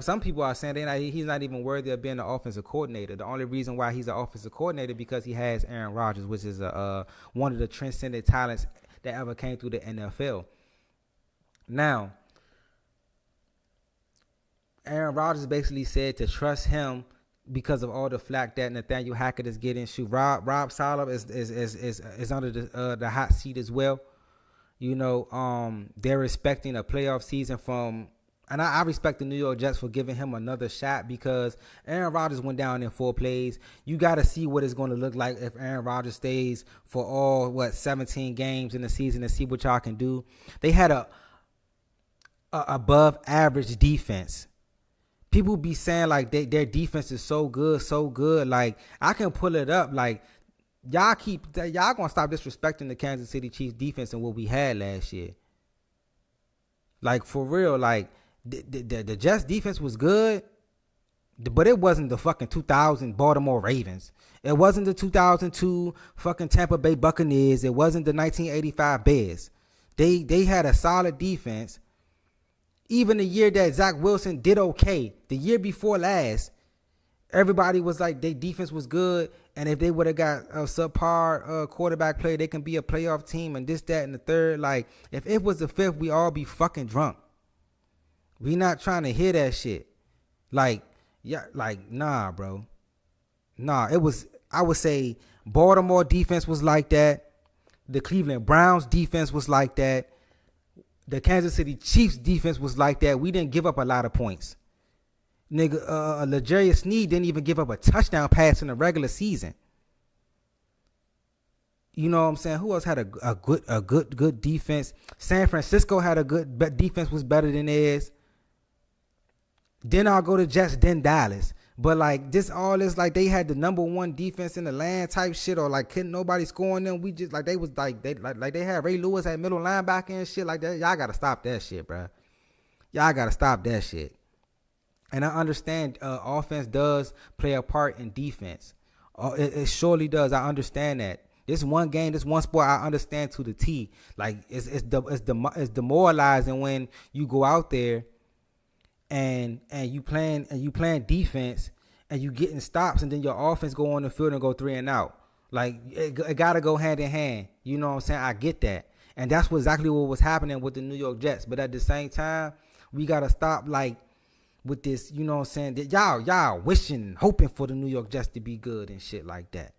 Some people are saying he's not even worthy of being the offensive coordinator. The only reason why he's an offensive coordinator because he has Aaron Rodgers, which is one of the transcendent talents that ever came through the NFL. Now, Aaron Rodgers basically said to trust him because of all the flack that Nathaniel Hackett is getting. Shoot, Rob Saleh is under the hot seat as well. You know, they're expecting a playoff season from, and I respect the New York Jets for giving him another shot, because Aaron Rodgers went down in 4 plays. You got to see what it's going to look like if Aaron Rodgers stays for all 17 games in the season and see what y'all can do. They had a above average defense. People be saying like their defense is so good. Like, I can pull it up. Like, y'all gonna stop disrespecting the Kansas City Chiefs defense and what we had last year. Like, for real. Like, the Jets defense was good, but it wasn't the fucking 2000 Baltimore Ravens. It wasn't the 2002 fucking Tampa Bay Buccaneers. It wasn't the 1985 Bears. They had a solid defense. Even the year that Zach Wilson did okay, the year before last, Everybody was like, their defense was good, and if they would have got a subpar quarterback play, they can be a playoff team and this, that, and the third. Like, if it was the fifth, we all be fucking drunk. We not trying to hear that shit. Like, yeah, like, nah, bro. Nah, it was, I would say Baltimore defense was like that. The Cleveland Browns defense was like that. The Kansas City Chiefs defense was like that. We didn't give up a lot of points. Nigga, L'Jarius Sneed didn't even give up a touchdown pass in the regular season. You know what I'm saying? Who else had a good defense? San Francisco had a good defense, was better than theirs. Then I'll go to Jets, then Dallas. But like this, all this, like they had the number one defense in the land type shit, or like couldn't nobody score on them. We just like they was like they had Ray Lewis at middle linebacker and shit like that. Y'all gotta stop that shit, bro. Y'all gotta stop that shit. And I understand offense does play a part in defense. It surely does. I understand that. This one game, this one sport, I understand to the T. Like it's demoralizing when you go out there and you playing defense and you getting stops, and then your offense go on the field and go 3 and out. Like it gotta go hand in hand. You know what I'm saying? I get that, and that's exactly what was happening with the New York Jets. But at the same time, we gotta stop like with this. You know what I'm saying? That y'all wishing, hoping for the New York Jets to be good and shit like that.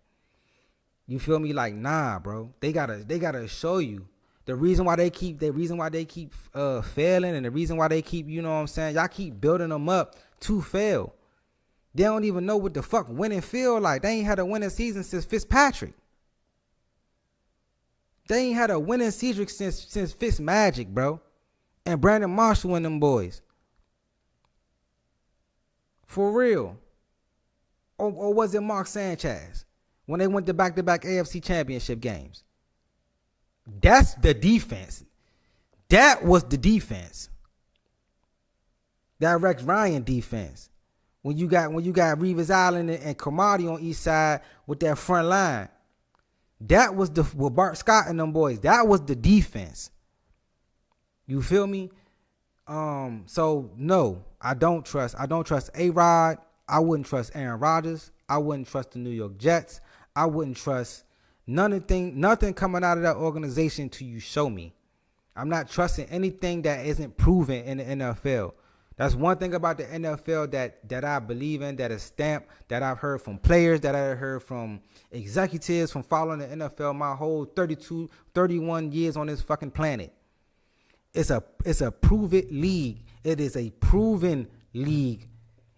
You feel me? Like, nah, bro. They gotta show you. The reason why they keep failing, and the reason why they keep, you know what I'm saying, y'all keep building them up to fail. They don't even know what the fuck winning feel like. They ain't had a winning season since Fitzpatrick. They ain't had a winning season since Fitzmagic, bro. And Brandon Marshall and them boys. For real. Or was it Mark Sanchez when they went to back-to-back AFC championship games? That's the defense. That was the defense. That Rex Ryan defense. When you got Reeves Island and Cromartie on each side with that front line. That was with Bart Scott and them boys. That was the defense. You feel me? So no, I don't trust A-Rod. I wouldn't trust Aaron Rodgers. I wouldn't trust the New York Jets. I wouldn't trust nothing coming out of that organization till you show me. I'm not trusting anything that isn't proven in the NFL. That's one thing about the NFL that I believe in, that is stamped, that I've heard from players, that I've heard from executives, from following the NFL my whole 31 years on this fucking planet. It's a prove-it league. It is a proven league.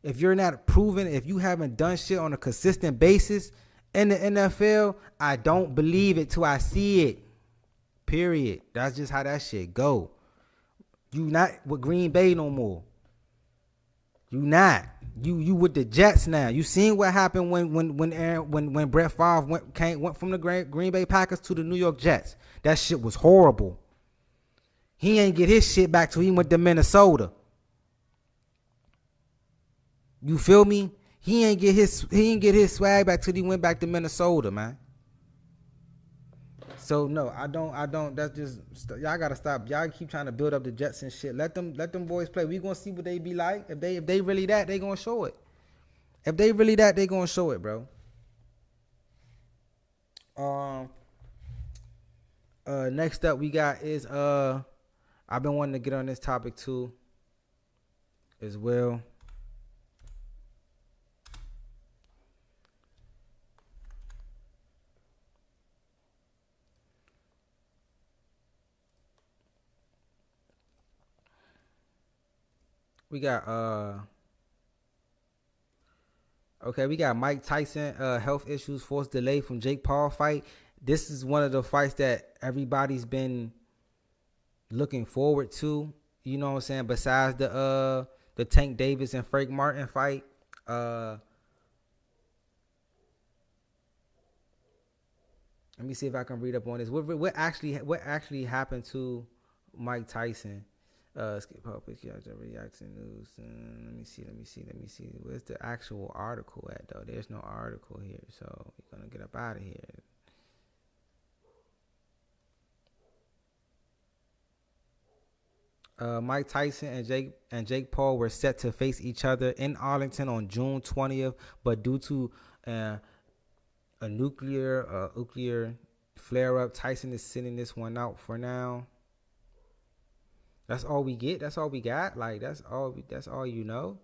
If you're not proven, if you haven't done shit on a consistent basis in the NFL, I don't believe it till I see it. Period. That's just how that shit go. You not with Green Bay no more. You not. You with the Jets now. You seen what happened when Brett Favre went from the Green Bay Packers to the New York Jets. That shit was horrible. He ain't get his shit back till he went to Minnesota. You feel me? He ain't get his swag back till he went back to Minnesota, man. So no, I don't. That's just, y'all gotta stop. Y'all keep trying to build up the Jets and shit. Let them boys play. We gonna see what they be like. If they really that, they gonna show it. If they really that, they gonna show it, bro. Next up we got is I've been wanting to get on this topic too, as well. We got we got Mike Tyson health issues, forced delay from Jake Paul fight. This is one of the fights that everybody's been looking forward to, you know what I'm saying, besides the Tank Davis and Frank Martin fight. Let me see if I can read up on this. What actually happened to Mike Tyson? Skip public reaction news. Let me see. Where's the actual article at though? There's no article here, so we're gonna get up out of here. Mike Tyson and Jake Paul were set to face each other in Arlington on June 20th, but due to a nuclear flare up, Tyson is sitting this one out for now. That's all we get. That's all we got. Like that's all you know.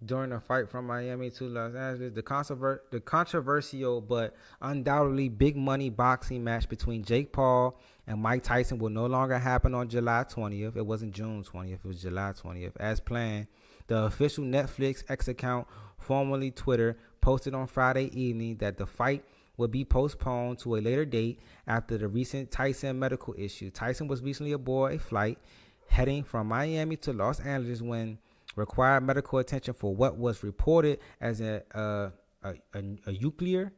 During a fight from Miami to Los Angeles, the controversial but undoubtedly big money boxing match between Jake Paul and Mike Tyson will no longer happen on July 20th. It wasn't June 20th. It was July 20th. As planned, the official Netflix X account, formerly Twitter, posted on Friday evening that the fight would be postponed to a later date after the recent Tyson medical issue. Tyson was recently aboard a flight heading from Miami to Los Angeles when required medical attention for what was reported as a nuclear,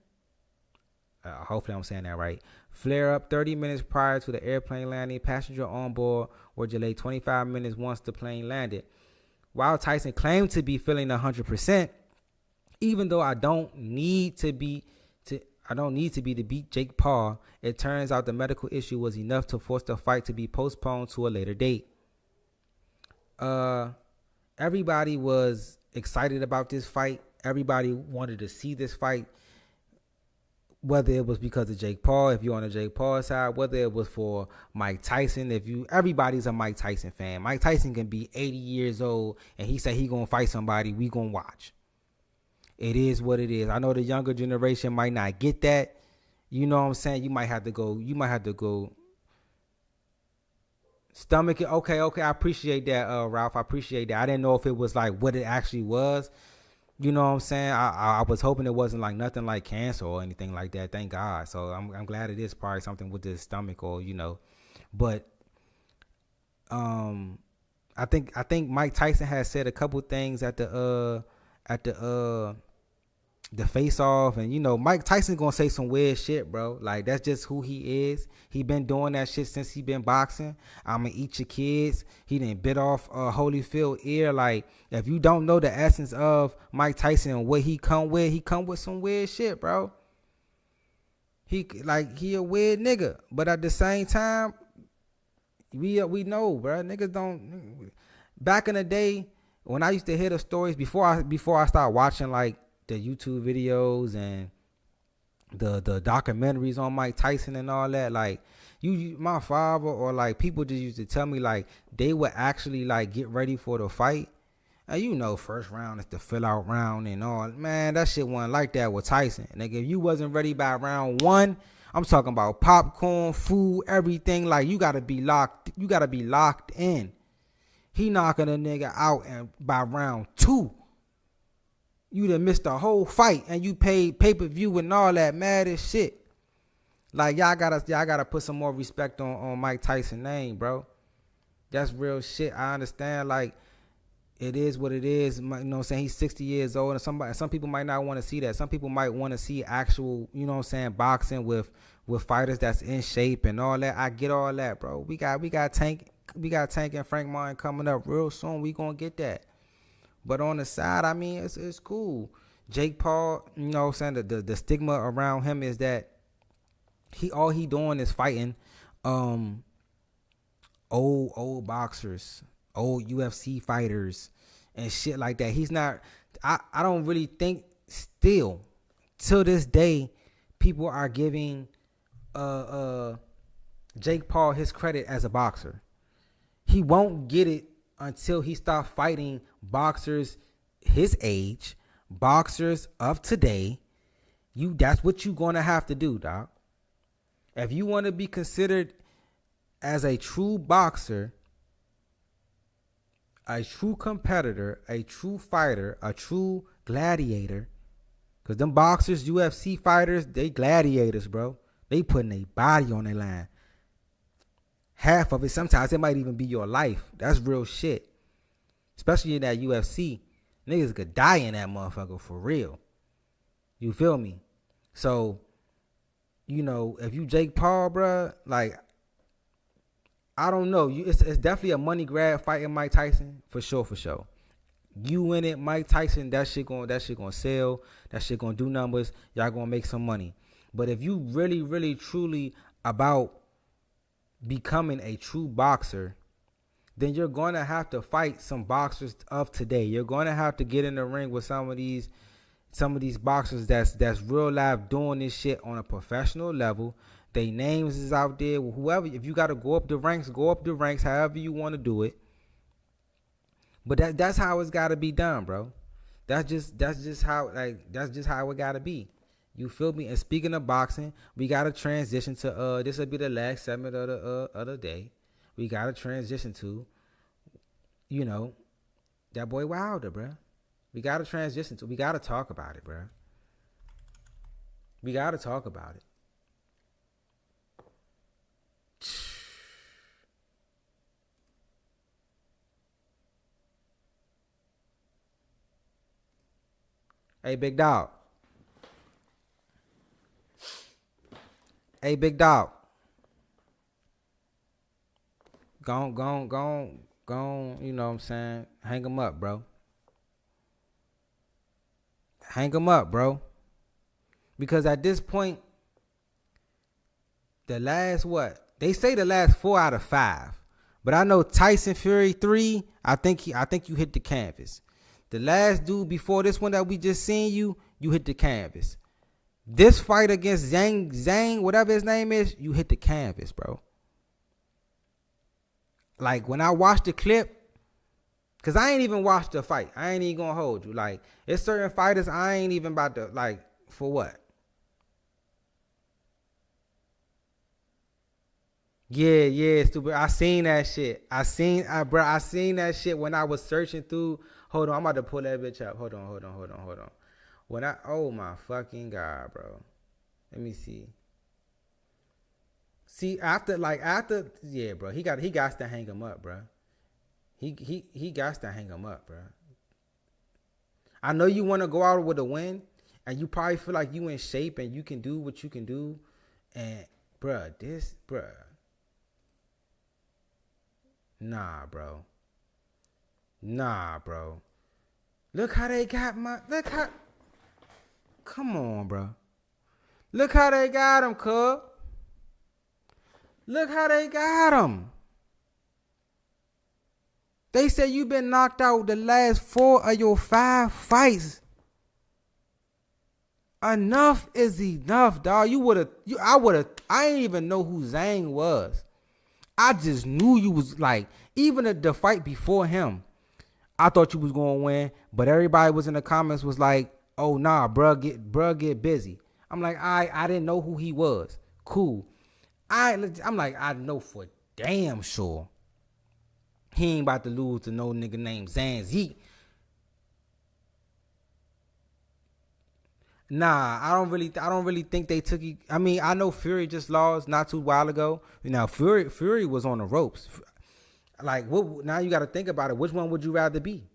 hopefully I'm saying that right, flare up 30 minutes prior to the airplane landing. Passenger on board were delayed 25 minutes once the plane landed. While Tyson claimed to be feeling 100%, even though I don't need to be to beat Jake Paul, it turns out the medical issue was enough to force the fight to be postponed to a later date. Everybody was excited about this fight. Everybody wanted to see this fight, whether it was because of Jake Paul, if you're on the Jake Paul side, whether it was for Mike Tyson, everybody's a Mike Tyson fan. Mike Tyson can be 80 years old and he say he gonna fight somebody, we gonna watch. It is what it is. I know the younger generation might not get that. You know what I'm saying? You might have to go stomach it. Okay, I appreciate that, Ralph. I appreciate that. I didn't know if it was like what it actually was. You know what I'm saying? I was hoping it wasn't like nothing like cancer or anything like that. Thank God. So I'm glad it is probably something with the stomach or But I think Mike Tyson has said a couple things at the face off, and Mike Tyson gonna say some weird shit, bro. Like that's just who he is. He been doing that shit since he been boxing. I'ma eat your kids. He done bit off Holyfield ear. Like if you don't know the essence of Mike Tyson and what he come with some weird shit, bro. He a weird nigga, but at the same time, we know, bro. Niggas don't. Back in the day when I used to hear the stories before I started watching like the YouTube videos and the documentaries on Mike Tyson and all that, like my father or like people just used to tell me like they would actually like get ready for the fight, and first round is the fill out round and all. Man, that shit wasn't like that with Tyson. Nigga, if you wasn't ready by round one, I'm talking about popcorn, food, everything. Like you gotta be locked in. He knocking a nigga out, and by round two, you done missed the whole fight, and you paid pay-per-view and all that mad as shit. Like y'all gotta put some more respect on Mike Tyson's name, bro. That's real shit. I understand. Like it is what it is. You know what I'm saying? He's 60 years old, and some people might not want to see that. Some people might want to see actual, boxing with fighters that's in shape and all that. I get all that, bro. We got Tank and Frank Martin coming up real soon. We gonna get that. But on the side, I mean, it's cool. Jake Paul, the stigma around him is that all he doing is fighting old boxers, old UFC fighters and shit like that. He's not, I don't really think still till this day people are giving Jake Paul his credit as a boxer. He won't get it until he starts fighting boxers his age, boxers of today. That's what you're gonna have to do, dog. If you want to be considered as a true boxer, a true competitor, a true fighter, a true gladiator, because them boxers, UFC fighters, they gladiators, bro. They putting their body on their line. Half of it, sometimes it might even be your life. That's real shit. Especially in that UFC. Niggas could die in that motherfucker for real. You feel me? So, if you Jake Paul, bro, like, I don't know. It's definitely a money grab fighting Mike Tyson. For sure. You in it, Mike Tyson, that shit gonna sell. That shit gonna do numbers. Y'all gonna make some money. But if you really, really, truly about becoming a true boxer, then you're going to have to fight some boxers of today. You're going to have to get in the ring with some of these boxers that's real life doing this shit on a professional level. They names is out there. Whoever, if you got to go up the ranks, however you want to do it. But that's how it's got to be done, bro. That's just how it got to be. You feel me? And speaking of boxing, we got to transition to this will be the last segment of the day. We got to transition to, that boy Wilder, bro. We got to transition to. We got to talk about it, bro. We got to talk about it. Hey, big dog. Hey, big dog. Go, you know what I'm saying? Hang him up, bro. Hang him up, bro. Because at this point, the last They say the last 4 out of 5. But I know Tyson Fury 3, I think you hit the canvas. The last dude before this one that we just seen you hit the canvas. This fight against Zhang, whatever his name is, you hit the canvas, bro. Like, when I watched the clip, because I ain't even watched the fight. I ain't even going to hold you. Like, it's certain fighters I ain't even about to, like, for what? Yeah, stupid. I seen that shit. I seen that shit when I was searching through. Hold on, I'm about to pull that bitch up. Hold on. Oh my fucking God, bro. Let me see. See, after, yeah, bro. He got to hang him up, bro. He got to hang him up, bro. I know you want to go out with a win, and you probably feel like you in shape and you can do what you can do, and bruh, Nah, bro. Look how they got come on, bro. Look how they got him, cuz. Look how they got him. They say you been knocked out the last 4 of your 5 fights. Enough is enough, dog. I didn't even know who Zhang was. I just knew you was like, even the fight before him, I thought you was going to win, but everybody was in the comments was like, oh, nah, bruh, get busy. I'm like, I didn't know who he was. Cool. I'm like, I know for damn sure he ain't about to lose to no nigga named Zhang. Nah, I don't really think they took you. I mean, I know Fury just lost not too while ago. Now Fury was on the ropes. Like, what? Now you got to think about it. Which one would you rather be?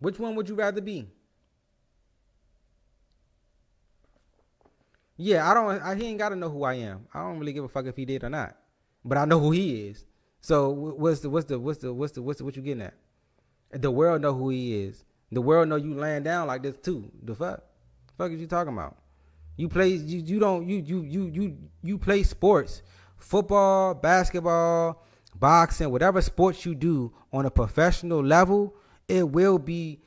Which one would you rather be? Yeah, he ain't got to know who I am. I don't really give a fuck if he did or not. But I know who he is. So what you getting at? The world know who he is. The world know you laying down like this too. The fuck is you talking about? You play you play sports, football, basketball, boxing, whatever sports you do on a professional level, it will be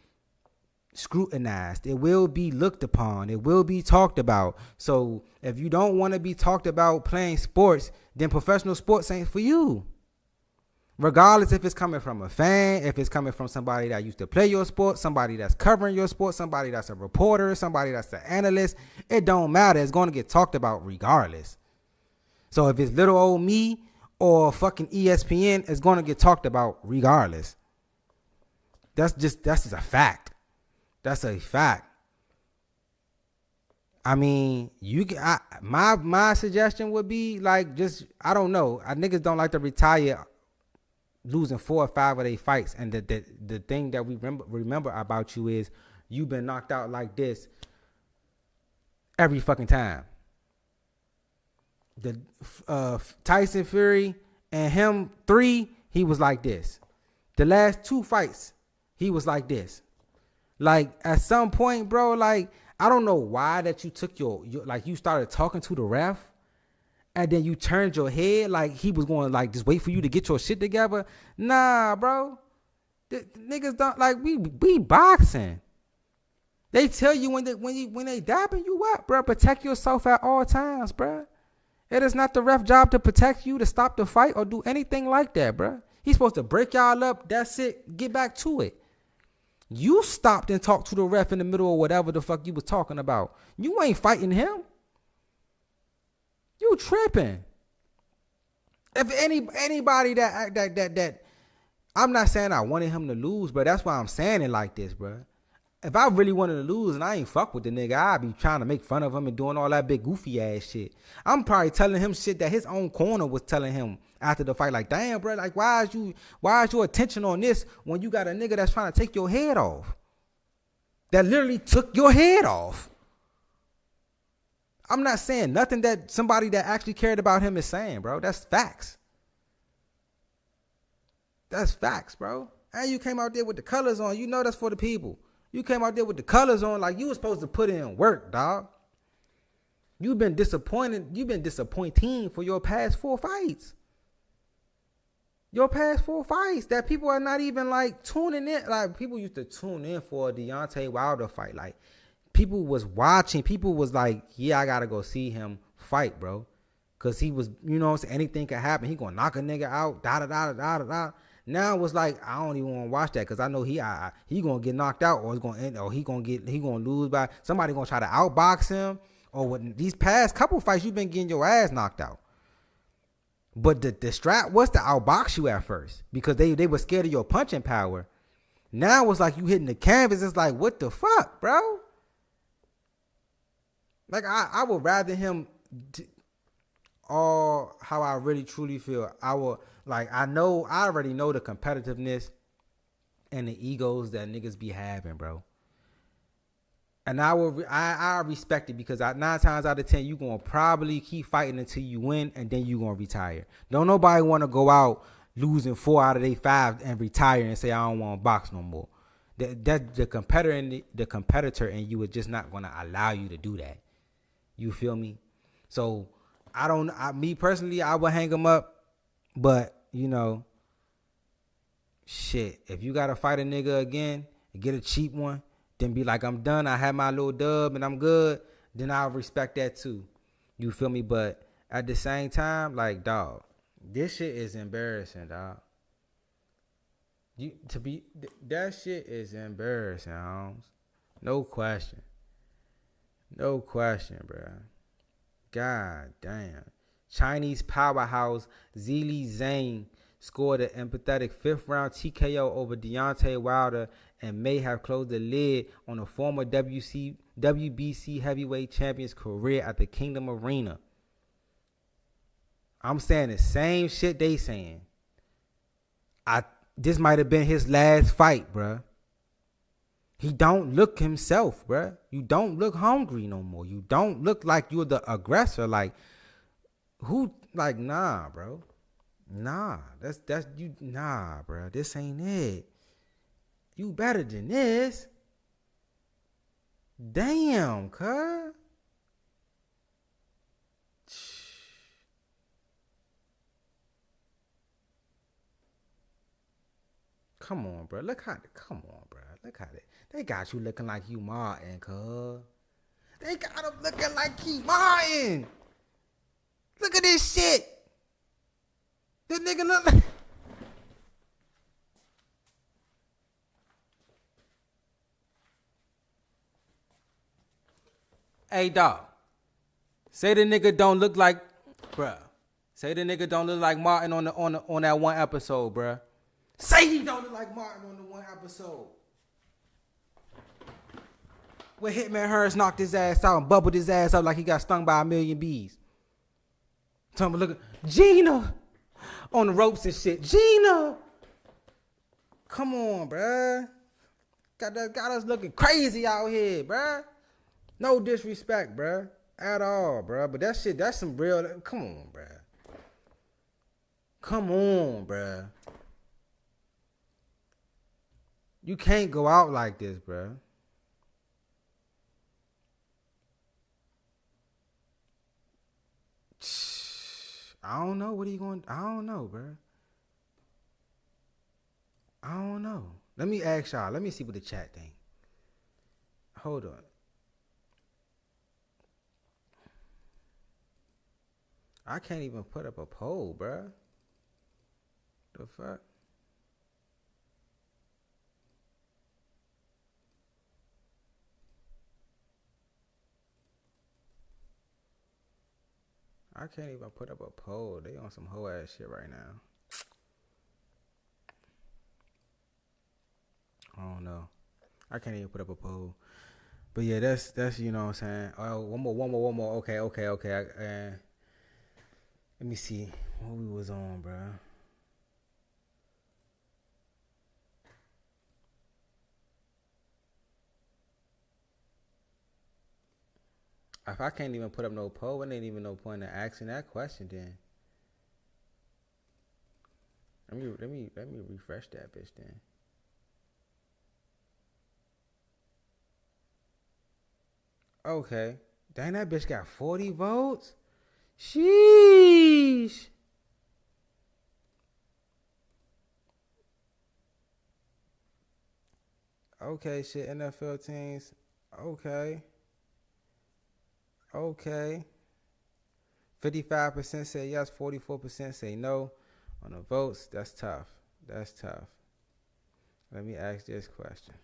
scrutinized. It will be looked upon. It will be talked about. So if you don't want to be talked about playing sports, then professional sports ain't for you. Regardless if it's coming from a fan, if it's coming from somebody that used to play your sport, somebody that's covering your sport, somebody that's a reporter, somebody that's an analyst, it don't matter. It's going to get talked about regardless. So if it's little old me or fucking ESPN, it's going to get talked about regardless. That's just a fact. That's a fact. I mean, my suggestion would be like, just, I don't know. Niggas don't like to retire losing 4 or 5 of their fights, and the thing that we remember about you is you've been knocked out like this every fucking time. The Tyson Fury and him 3, he was like this. The last 2 fights, he was like this. Like at some point, bro, like I don't know why that you took your like you started talking to the ref and then you turned your head like he was going like just wait for you to get your shit together. Nah, bro. The niggas don't like we boxing. They tell you when they dapping you up, bro, protect yourself at all times, bro. It is not the ref job to protect you, to stop the fight or do anything like that, bro. He's supposed to break y'all up. That's it. Get back to it. You stopped and talked to the ref in the middle of whatever the fuck you was talking about. You ain't fighting him. You tripping. If anybody that I'm not saying I wanted him to lose, but that's why I'm saying it like this, bro. If I really wanted to lose and I ain't fuck with the nigga, I'd be trying to make fun of him and doing all that big goofy ass shit. I'm probably telling him shit that his own corner was telling him after the fight. Like, damn, bro, like why is your attention on this when you got a nigga that's trying to take your head off? That literally took your head off. I'm not saying nothing that somebody that actually cared about him is saying, bro. That's facts. That's facts, bro. And you came out there with the colors on. You know that's for the people. You came out there with the colors on like you were supposed to put in work, dog. You've been disappointed. You've been disappointing for your past 4 fights. Your past 4 fights that people are not even like tuning in. Like people used to tune in for a Deontay Wilder fight. Like people was watching. People was like, yeah, I got to go see him fight, bro. Because he was, you know, anything could happen. He going to knock a nigga out, da-da-da-da-da-da. Now it's like I don't even want to watch that because I know he gonna get knocked out or it's gonna end or he gonna lose by somebody gonna try to outbox him or what. These past couple fights you've been getting your ass knocked out, but the strat was to outbox you at first because they were scared of your punching power. Now it's like you hitting the canvas. It's like what the fuck, bro? Like I would rather him all how I really truly feel. I will. Like, I already know the competitiveness and the egos that niggas be having, bro. And I respect it because 9 times out of 10, you going to probably keep fighting until you win and then you going to retire. Don't nobody want to go out losing 4 out of their 5 and retire and say, I don't want to box no more. That the competitor and you are just not going to allow you to do that. You feel me? So, me personally, I would hang him up. But, you know, shit, if you got to fight a nigga again, get a cheap one, then be like, I'm done. I had my little dub and I'm good. Then I'll respect that too. You feel me? But at the same time, like, dog, this shit is embarrassing, dog. That shit is embarrassing, Holmes. No question. No question, bro. God damn. Chinese powerhouse Zhang scored an empathetic 5th-round TKO over Deontay Wilder and may have closed the lid on a former WBC heavyweight champion's career at the Kingdom Arena. I'm saying the same shit they saying. This might have been his last fight, bruh. He don't look himself, bruh. You don't look hungry no more. You don't look like you're the aggressor. Like, who, like, nah, bro. Nah, that's you, nah, bro. This ain't it. You better than this. Damn, cuz. Come on, bro. Come on, bro. Look how they got you looking like you Martin, cuz. They got him looking like he Martin. Look at this shit. This nigga look like... Hey, dog. Say the nigga don't look like... Bruh. Say the nigga don't look like Martin on that one episode, bruh. Say he don't look like Martin on the one episode. Where Hitman Hearns knocked his ass out and bubbled his ass up like he got stung by 1,000,000 bees. Tell me, look at Gina on the ropes and shit. Gina, come on, bruh. Got us looking crazy out here, bruh. No disrespect, bruh. At all, bruh. But that shit, that's some real. Come on, bruh. Come on, bruh. You can't go out like this, bruh. I don't know. What are you going? I don't know, bruh. I don't know. Let me ask y'all. Let me see what the chat think. Hold on. I can't even put up a poll, bruh. The fuck? I can't even put up a poll. They on some hoe ass shit right now. I don't know. I can't even put up a poll. But yeah, that's you know what I'm saying. Oh, one more. Okay. Let me see what we was on, bro. If I can't even put up no poll, it ain't even no point in asking that question. Then let me refresh that bitch. Then okay, dang, that bitch got 40 votes. Sheesh. Okay, shit, NFL teams. Okay. 55% say yes, 44% say no. On the votes, that's tough. Let me ask this question.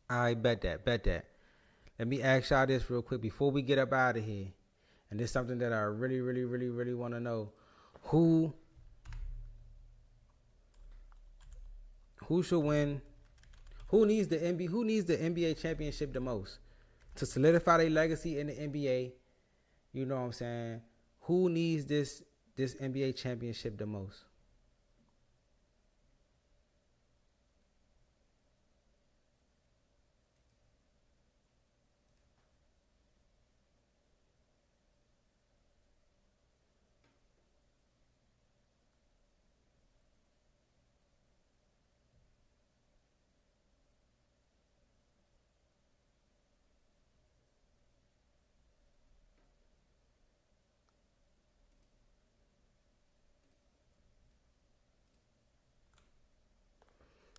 I bet that. Let me ask y'all this real quick before we get up out of here. And this is something that I really want to know. Who should win? Who needs the NBA championship the most to solidify their legacy in the NBA? You know what I'm saying? Who needs this NBA championship the most?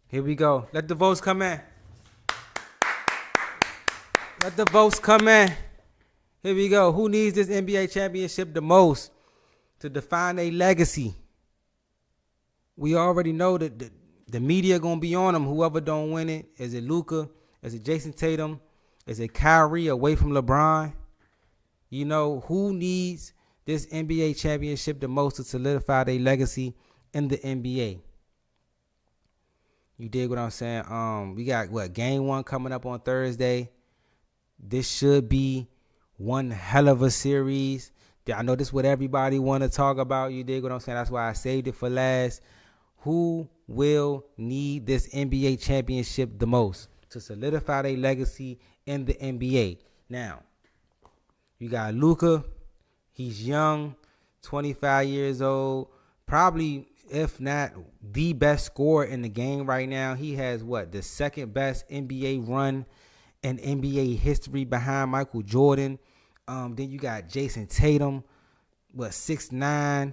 Here we go. Let the votes come in. Here we go. Who needs this NBA championship the most to define a legacy? We already know that the media going to be on them. Whoever don't win it. Is it Luka? Is it Jason Tatum? Is it Kyrie away from LeBron? You know, who needs this NBA championship the most to solidify their legacy in the NBA? You dig what I'm saying? We got game 1 coming up on Thursday. This should be one hell of a series. I know this is what everybody want to talk about. You dig what I'm saying? That's why I saved it for last. Who will need this NBA championship the most to solidify their legacy in the NBA? Now, you got Luka. He's young, 25 years old, probably, if not the best scorer in the game right now. He has the second best NBA run in NBA history behind Michael Jordan. Then you got Jason Tatum, 6'9",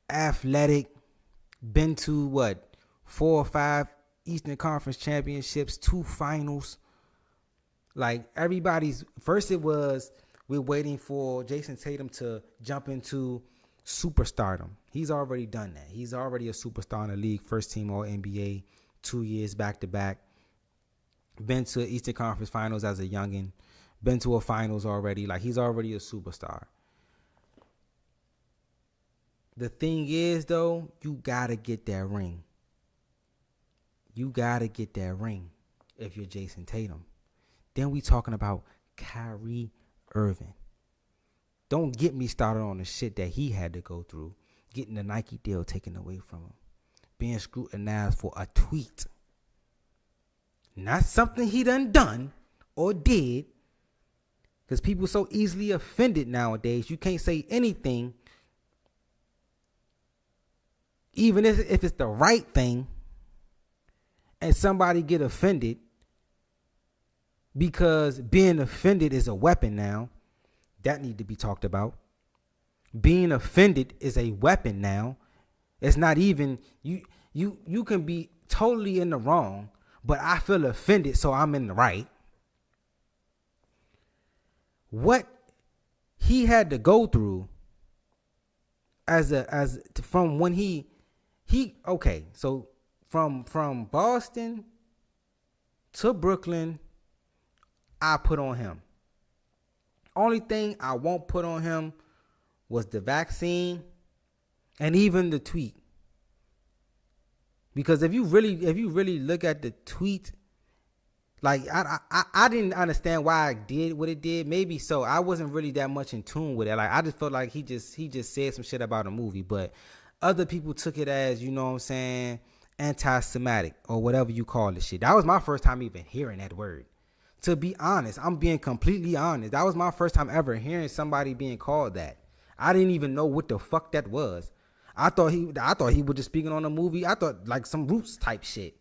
athletic, been to 4 or 5 Eastern Conference championships, 2 finals. Like everybody's first, it was we're waiting for Jason Tatum to jump into superstardom. He's already done that. He's already a superstar in the league, first team All NBA, 2 years back to back. Been to Eastern Conference Finals as a youngin. Been to a finals already. Like he's already a superstar. The thing is though, you gotta get that ring. You gotta get that ring if you're Jason Tatum. Then we talking about Kyrie Irving. Don't get me started on the shit that he had to go through. Getting the Nike deal taken away from him. Being scrutinized for a tweet. Not something he done or did. Because people so easily offended nowadays. You can't say anything. Even if it's the right thing. And somebody get offended. Because being offended is a weapon now. That need to be talked about. Being offended is a weapon now. It's not even you can be totally in the wrong, but I feel offended, so I'm in the right. What he had to go through from when he okay, so from Boston to Brooklyn, I put on him. Only thing I won't put on him was the vaccine and even the tweet. Because if you really look at the tweet, like I didn't understand why I did what it did. Maybe so. I wasn't really that much in tune with it. Like I just felt like he just said some shit about a movie, but other people took it as, you know what I'm saying, anti-Semitic or whatever you call this shit. That was my first time even hearing that word. To be honest, I'm being completely honest. That was my first time ever hearing somebody being called that. I didn't even know what the fuck that was. I thought he was just speaking on a movie. I thought like some Roots type shit.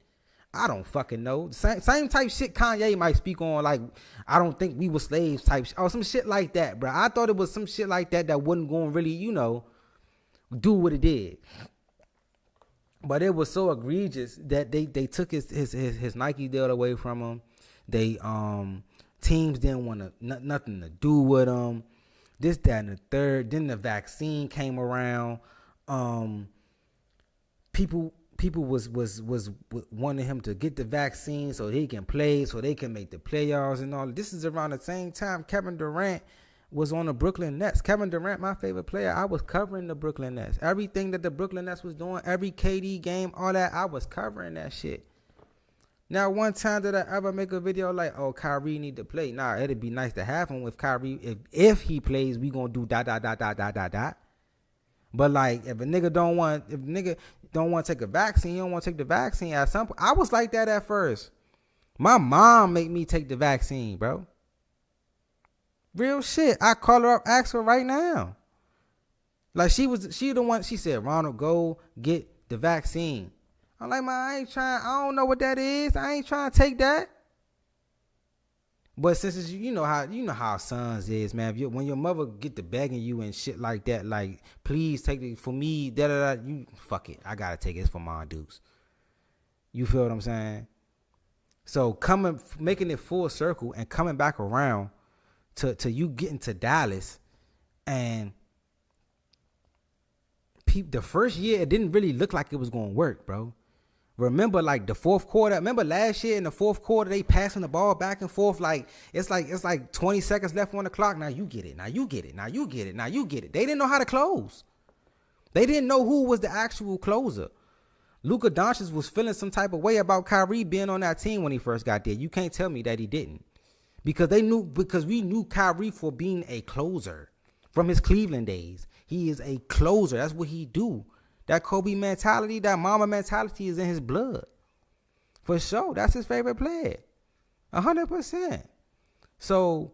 I don't fucking know. Same type shit Kanye might speak on, like, I don't think we were slaves type shit. Or some shit like that, bro. I thought it was some shit like that wasn't going to really, you know, do what it did. But it was so egregious that they took his Nike deal away from him. They teams didn't want nothing to do with him. This, that, and the third. Then the vaccine came around. People was wanting him to get the vaccine so he can play, so they can make the playoffs and all. This is around the same time Kevin Durant was on the Brooklyn Nets. Kevin Durant, my favorite player. I was covering the Brooklyn Nets. Everything that the Brooklyn Nets was doing, every KD game, all that, I was covering that shit. Now, one time did I ever make a video like, oh, Kyrie need to play? Nah, it'd be nice to have him with Kyrie. If he plays, we gonna do ... But like, if a nigga don't want to take a vaccine, he don't want to take the vaccine. At some point, I was like that at first. My mom made me take the vaccine, bro. Real shit. I call her up, ask her right now. Like she the one. She said, Ronald, go get the vaccine. I'm like, man, I don't know what that is. I ain't trying to take that. But since it's, you know how sons is, man. When your mother get to begging you and shit like that, like, please take it for me, you fuck it. I gotta take it for my dudes. You feel what I'm saying? So making it full circle and coming back around to you getting to Dallas, and the first year it didn't really look like it was gonna work, bro. Remember, like the fourth quarter. Remember last year in the fourth quarter, they passing the ball back and forth. Like it's like 20 seconds left on the clock. Now you get it. Now you get it. Now you get it. Now you get it. They didn't know how to close. They didn't know who was the actual closer. Luka Doncic was feeling some type of way about Kyrie being on that team when he first got there. You can't tell me that he didn't, because we knew Kyrie for being a closer from his Cleveland days. He is a closer. That's what he do. That Kobe mentality, that mama mentality is in his blood. For sure. That's his favorite player. 100%. So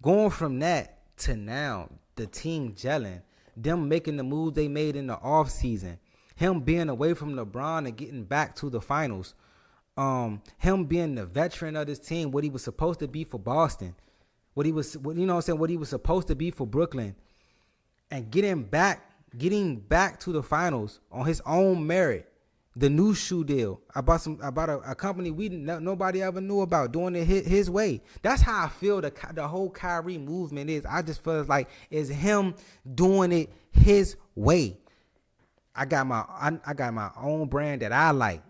going from that to now, the team gelling, them making the moves they made in the offseason, him being away from LeBron and getting back to the finals, him being the veteran of this team, what he was supposed to be for Boston, what he was supposed to be for Brooklyn, and getting back to the finals on his own merit. The new shoe deal about a company nobody ever knew about, doing it his way. That's how I feel the whole Kyrie movement is. I just feel like it's him doing it his way. I got my own brand that I like.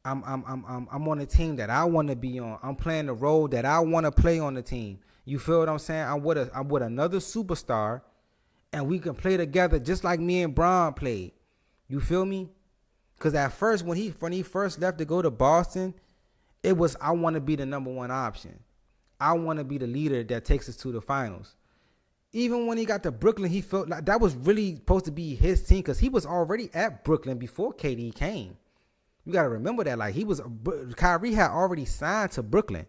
I'm on a team that I want to be on. I'm playing the role that I want to play on the team. You feel what I'm saying? I'm with another superstar, and we can play together just like me and Bron played. You feel me? Because at first, when he first left to go to Boston, it was, I want to be the number one option. I want to be the leader that takes us to the finals. Even when he got to Brooklyn, he felt like that was really supposed to be his team, because he was already at Brooklyn before KD came. You got to remember that. Like, Kyrie had already signed to Brooklyn.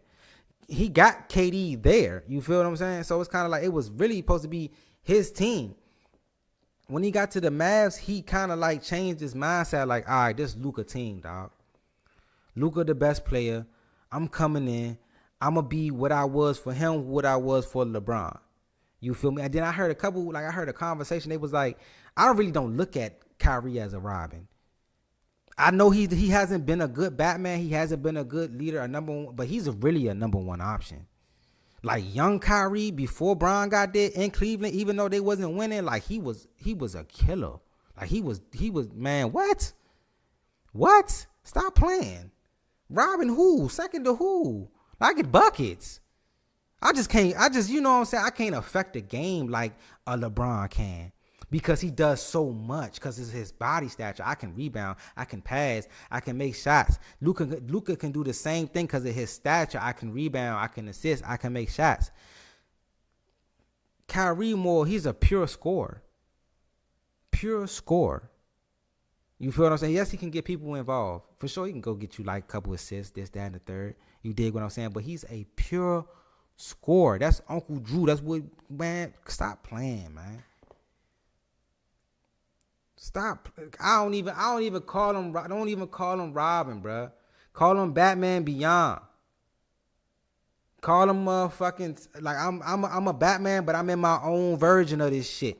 He got KD there. You feel what I'm saying? So it's kind of like it was really supposed to be his team. When he got to the Mavs, he kind of like changed his mindset. Like, all right, this Luka team, dog. Luka the best player. I'm coming in. I'm going to be what I was for him, what I was for LeBron. You feel me? And then I heard a conversation. They was like, I really don't look at Kyrie as a Robin. I know he hasn't been a good Batman. He hasn't been a good leader, a number one, but he's really a number one option. Like young Kyrie before Bron got there in Cleveland, even though they wasn't winning, like he was a killer. Like he was man, what? Stop playing. Robin who? Second to who? I get buckets. I just you know what I'm saying? I can't affect the game like a LeBron can. Because he does so much, because it's his body stature. I can rebound, I can pass, I can make shots. Luka can do the same thing because of his stature. I can rebound, I can assist, I can make shots. Kyrie Moore, he's a pure scorer. Pure scorer. You feel what I'm saying? Yes, he can get people involved. For sure, he can go get you like a couple assists, this, that, and the third. You dig what I'm saying? But he's a pure scorer. That's Uncle Drew. That's what, man, stop playing, man. Stop. I don't even call him Robin, bro. Call him Batman Beyond. Call him motherfucking, like I'm a Batman, but I'm in my own version of this shit.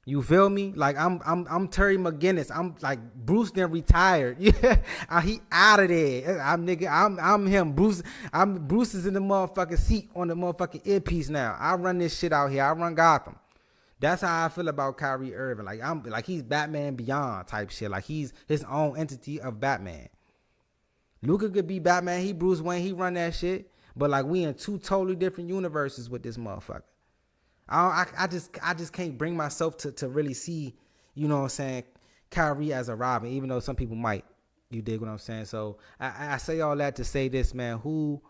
You feel me? Like I'm Terry McGinnis. I'm like Bruce then retired. Yeah, he out of there. I'm him. Bruce is in the motherfucking seat on the motherfucking earpiece now. I run this shit out here. I run Gotham. That's how I feel about Kyrie Irving. Like he's Batman Beyond type shit. Like he's his own entity of Batman. Luka could be Batman. He Bruce Wayne. He run that shit. But like we in two totally different universes with this motherfucker. I just can't bring myself to really see, you know what I'm saying, Kyrie as a Robin, even though some people might. You dig what I'm saying? So I say all that to say this, man. Who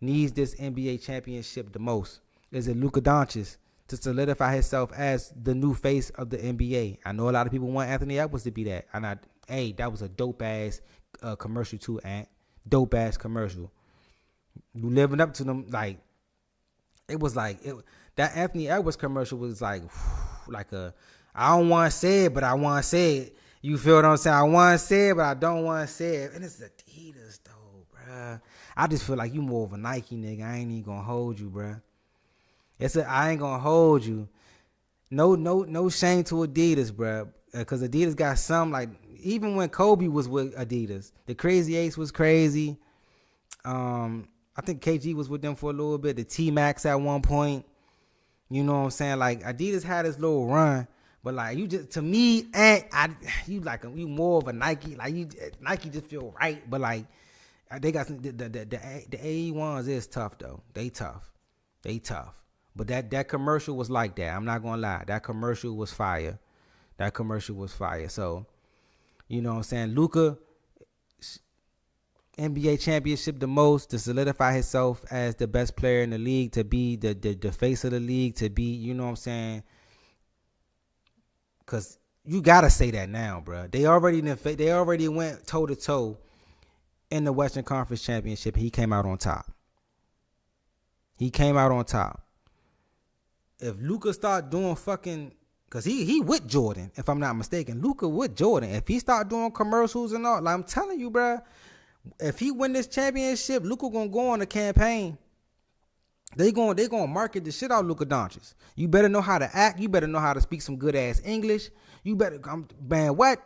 needs this NBA championship the most? Is it Luka Doncic to solidify himself as the new face of the NBA? I know a lot of people want Anthony Edwards to be that. That was a dope ass commercial too, Ant. Dope ass commercial. You living up to them, like it was like that Anthony Edwards commercial was like I don't want to say it, but I want to say it. You feel what I'm saying? I want to say it, but I don't want to say it. And it's Adidas though, bruh. I just feel like you more of a Nike nigga. I ain't even gonna hold you, bruh. I ain't gonna hold you. No shame to Adidas, bruh. Because Adidas got some, like, even when Kobe was with Adidas, the Crazy Eights was crazy. I think KG was with them for a little bit. The T-Max at one point. You know what I'm saying? Like, Adidas had this little run. But, like, you just, to me, you more of a Nike. Like, Nike just feel right. But, like, they got some, the AE1s is tough, though. They tough. But that commercial was like that. I'm not going to lie. That commercial was fire. So, you know what I'm saying? Luka, NBA championship the most, to solidify himself as the best player in the league, to be the face of the league, to be, you know what I'm saying? Because you got to say that now, bro. They already went toe-to-toe in the Western Conference Championship. He came out on top. If Luka start doing fucking, because he with Jordan, if I'm not mistaken. Luka with Jordan. If he start doing commercials and all, like I'm telling you, bro, If he win this championship, Luka gonna go on a campaign. They gonna market the shit out of Luka Doncic. You better know how to act. You better know how to speak some good ass English. You better, man, what?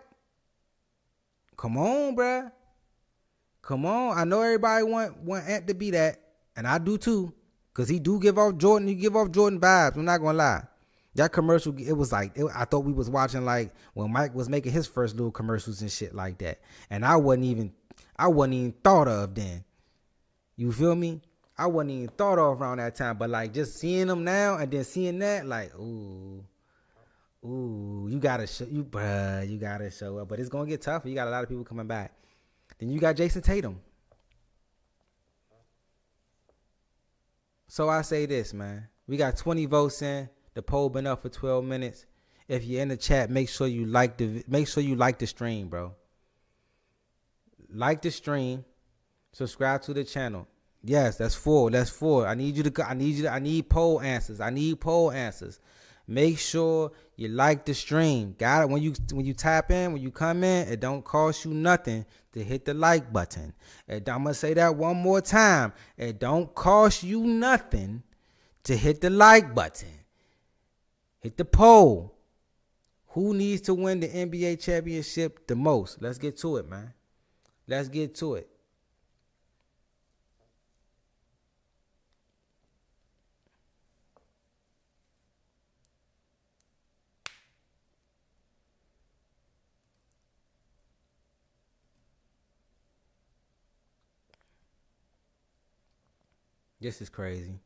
Come on, bruh. Come on. I know everybody want Ant to be that, and I do too, cause he do give off Jordan. He give off Jordan vibes. I'm not gonna lie. That commercial, it was like, I thought we was watching like when Mike was making his first little commercials and shit like that, and I wasn't even thought of then. You feel me? I wasn't even thought of around that time, but like just seeing them now and then seeing that, like, ooh, you gotta show up. But it's gonna get tougher. You got a lot of people coming back. Then you got Jason Tatum. So I say this, man. We got 20 votes in. The poll been up for 12 minutes. If you're in the chat, make sure you like the stream, bro. Like the stream. Subscribe to the channel. Yes, that's 4. I need poll answers. Make sure you like the stream. Got it? When you tap in, when you come in, it don't cost you nothing to hit the like button. And I'm gonna say that one more time. It don't cost you nothing to hit the like button. Hit the poll. Who needs to win the NBA championship the most? Let's get to it, man. Let's get to it. This is crazy.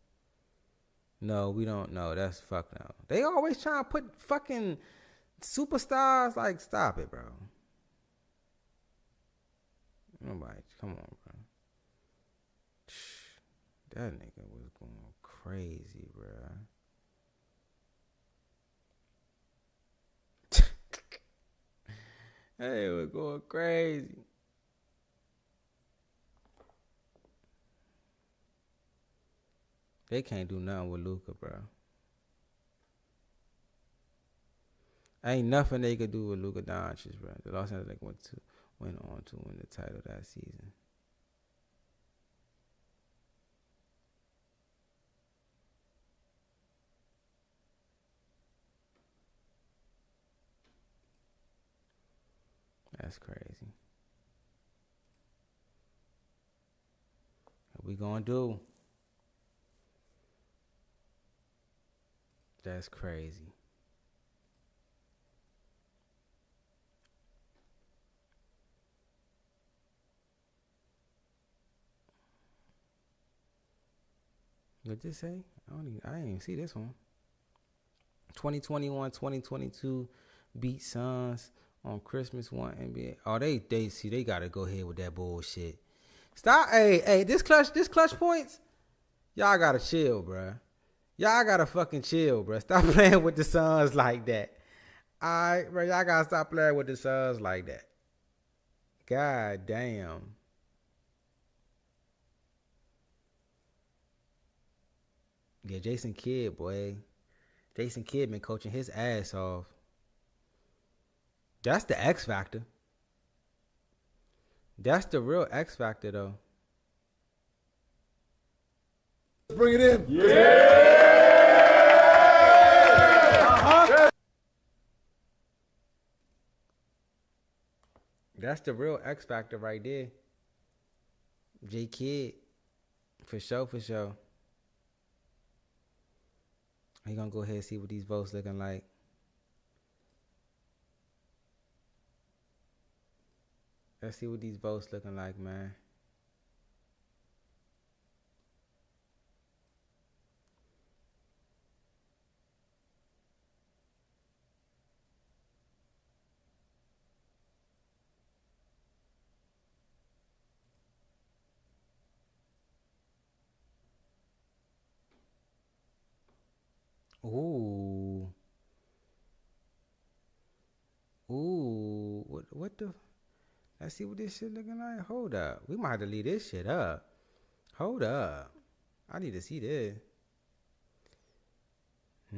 No, we don't know. That's fuck no. They always trying to put fucking superstars. Like, stop it, bro. Nobody, come on, bro. That nigga was going crazy, bro. Hey, we're going crazy. They can't do nothing with Luka, bro. Ain't nothing they could do with Luka Doncic, bro. The Los Angeles Lakers went on to win the title that season. That's crazy. What we gonna do? That's crazy. What did this say? I didn't even see this one. 2021-2022 beat Suns on Christmas 1 NBA. Oh, they gotta go ahead with that bullshit. Stop. Hey, this clutch points. Y'all gotta chill, bruh. Y'all gotta fucking chill, bruh. Stop playing with the Suns like that. Alright, bro. Y'all gotta stop playing with the Suns like that. God damn. Yeah, Jason Kidd, boy. Jason Kidd been coaching his ass off. That's the X factor. That's the real X factor, though. Let's bring it in. Yeah! Uh-huh. That's the real X factor right there. J Kidd. For sure. We gonna go ahead and see what these votes looking like. Let's see what these votes looking like, man. Ooh. What the? Let's see what this shit looking like. Hold up. We might have to leave this shit up. Hold up. I need to see this. I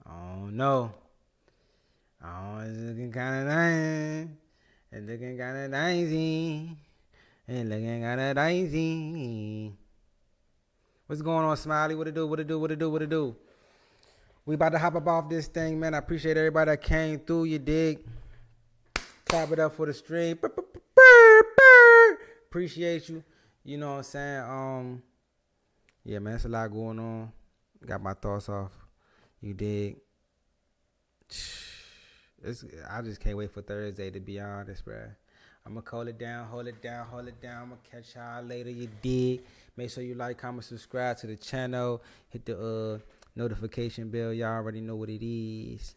don't know. Oh, it's looking kind of nice. It's looking kind of dicey. It's looking kind of dicey. What's going on, Smiley? What it do? What it do? What it do? What it do? We about to hop up off this thing, man. I appreciate everybody that came through. You dig? Clap it up for the stream. Appreciate you. You know what I'm saying? Yeah, man, it's a lot going on. Got my thoughts off. You dig? I just can't wait for Thursday, to be honest, bruh. I'm going to hold it down. I'm going to catch y'all later. You dig? Make sure you like, comment, subscribe to the channel. Hit the notification bell. Y'all already know what it is.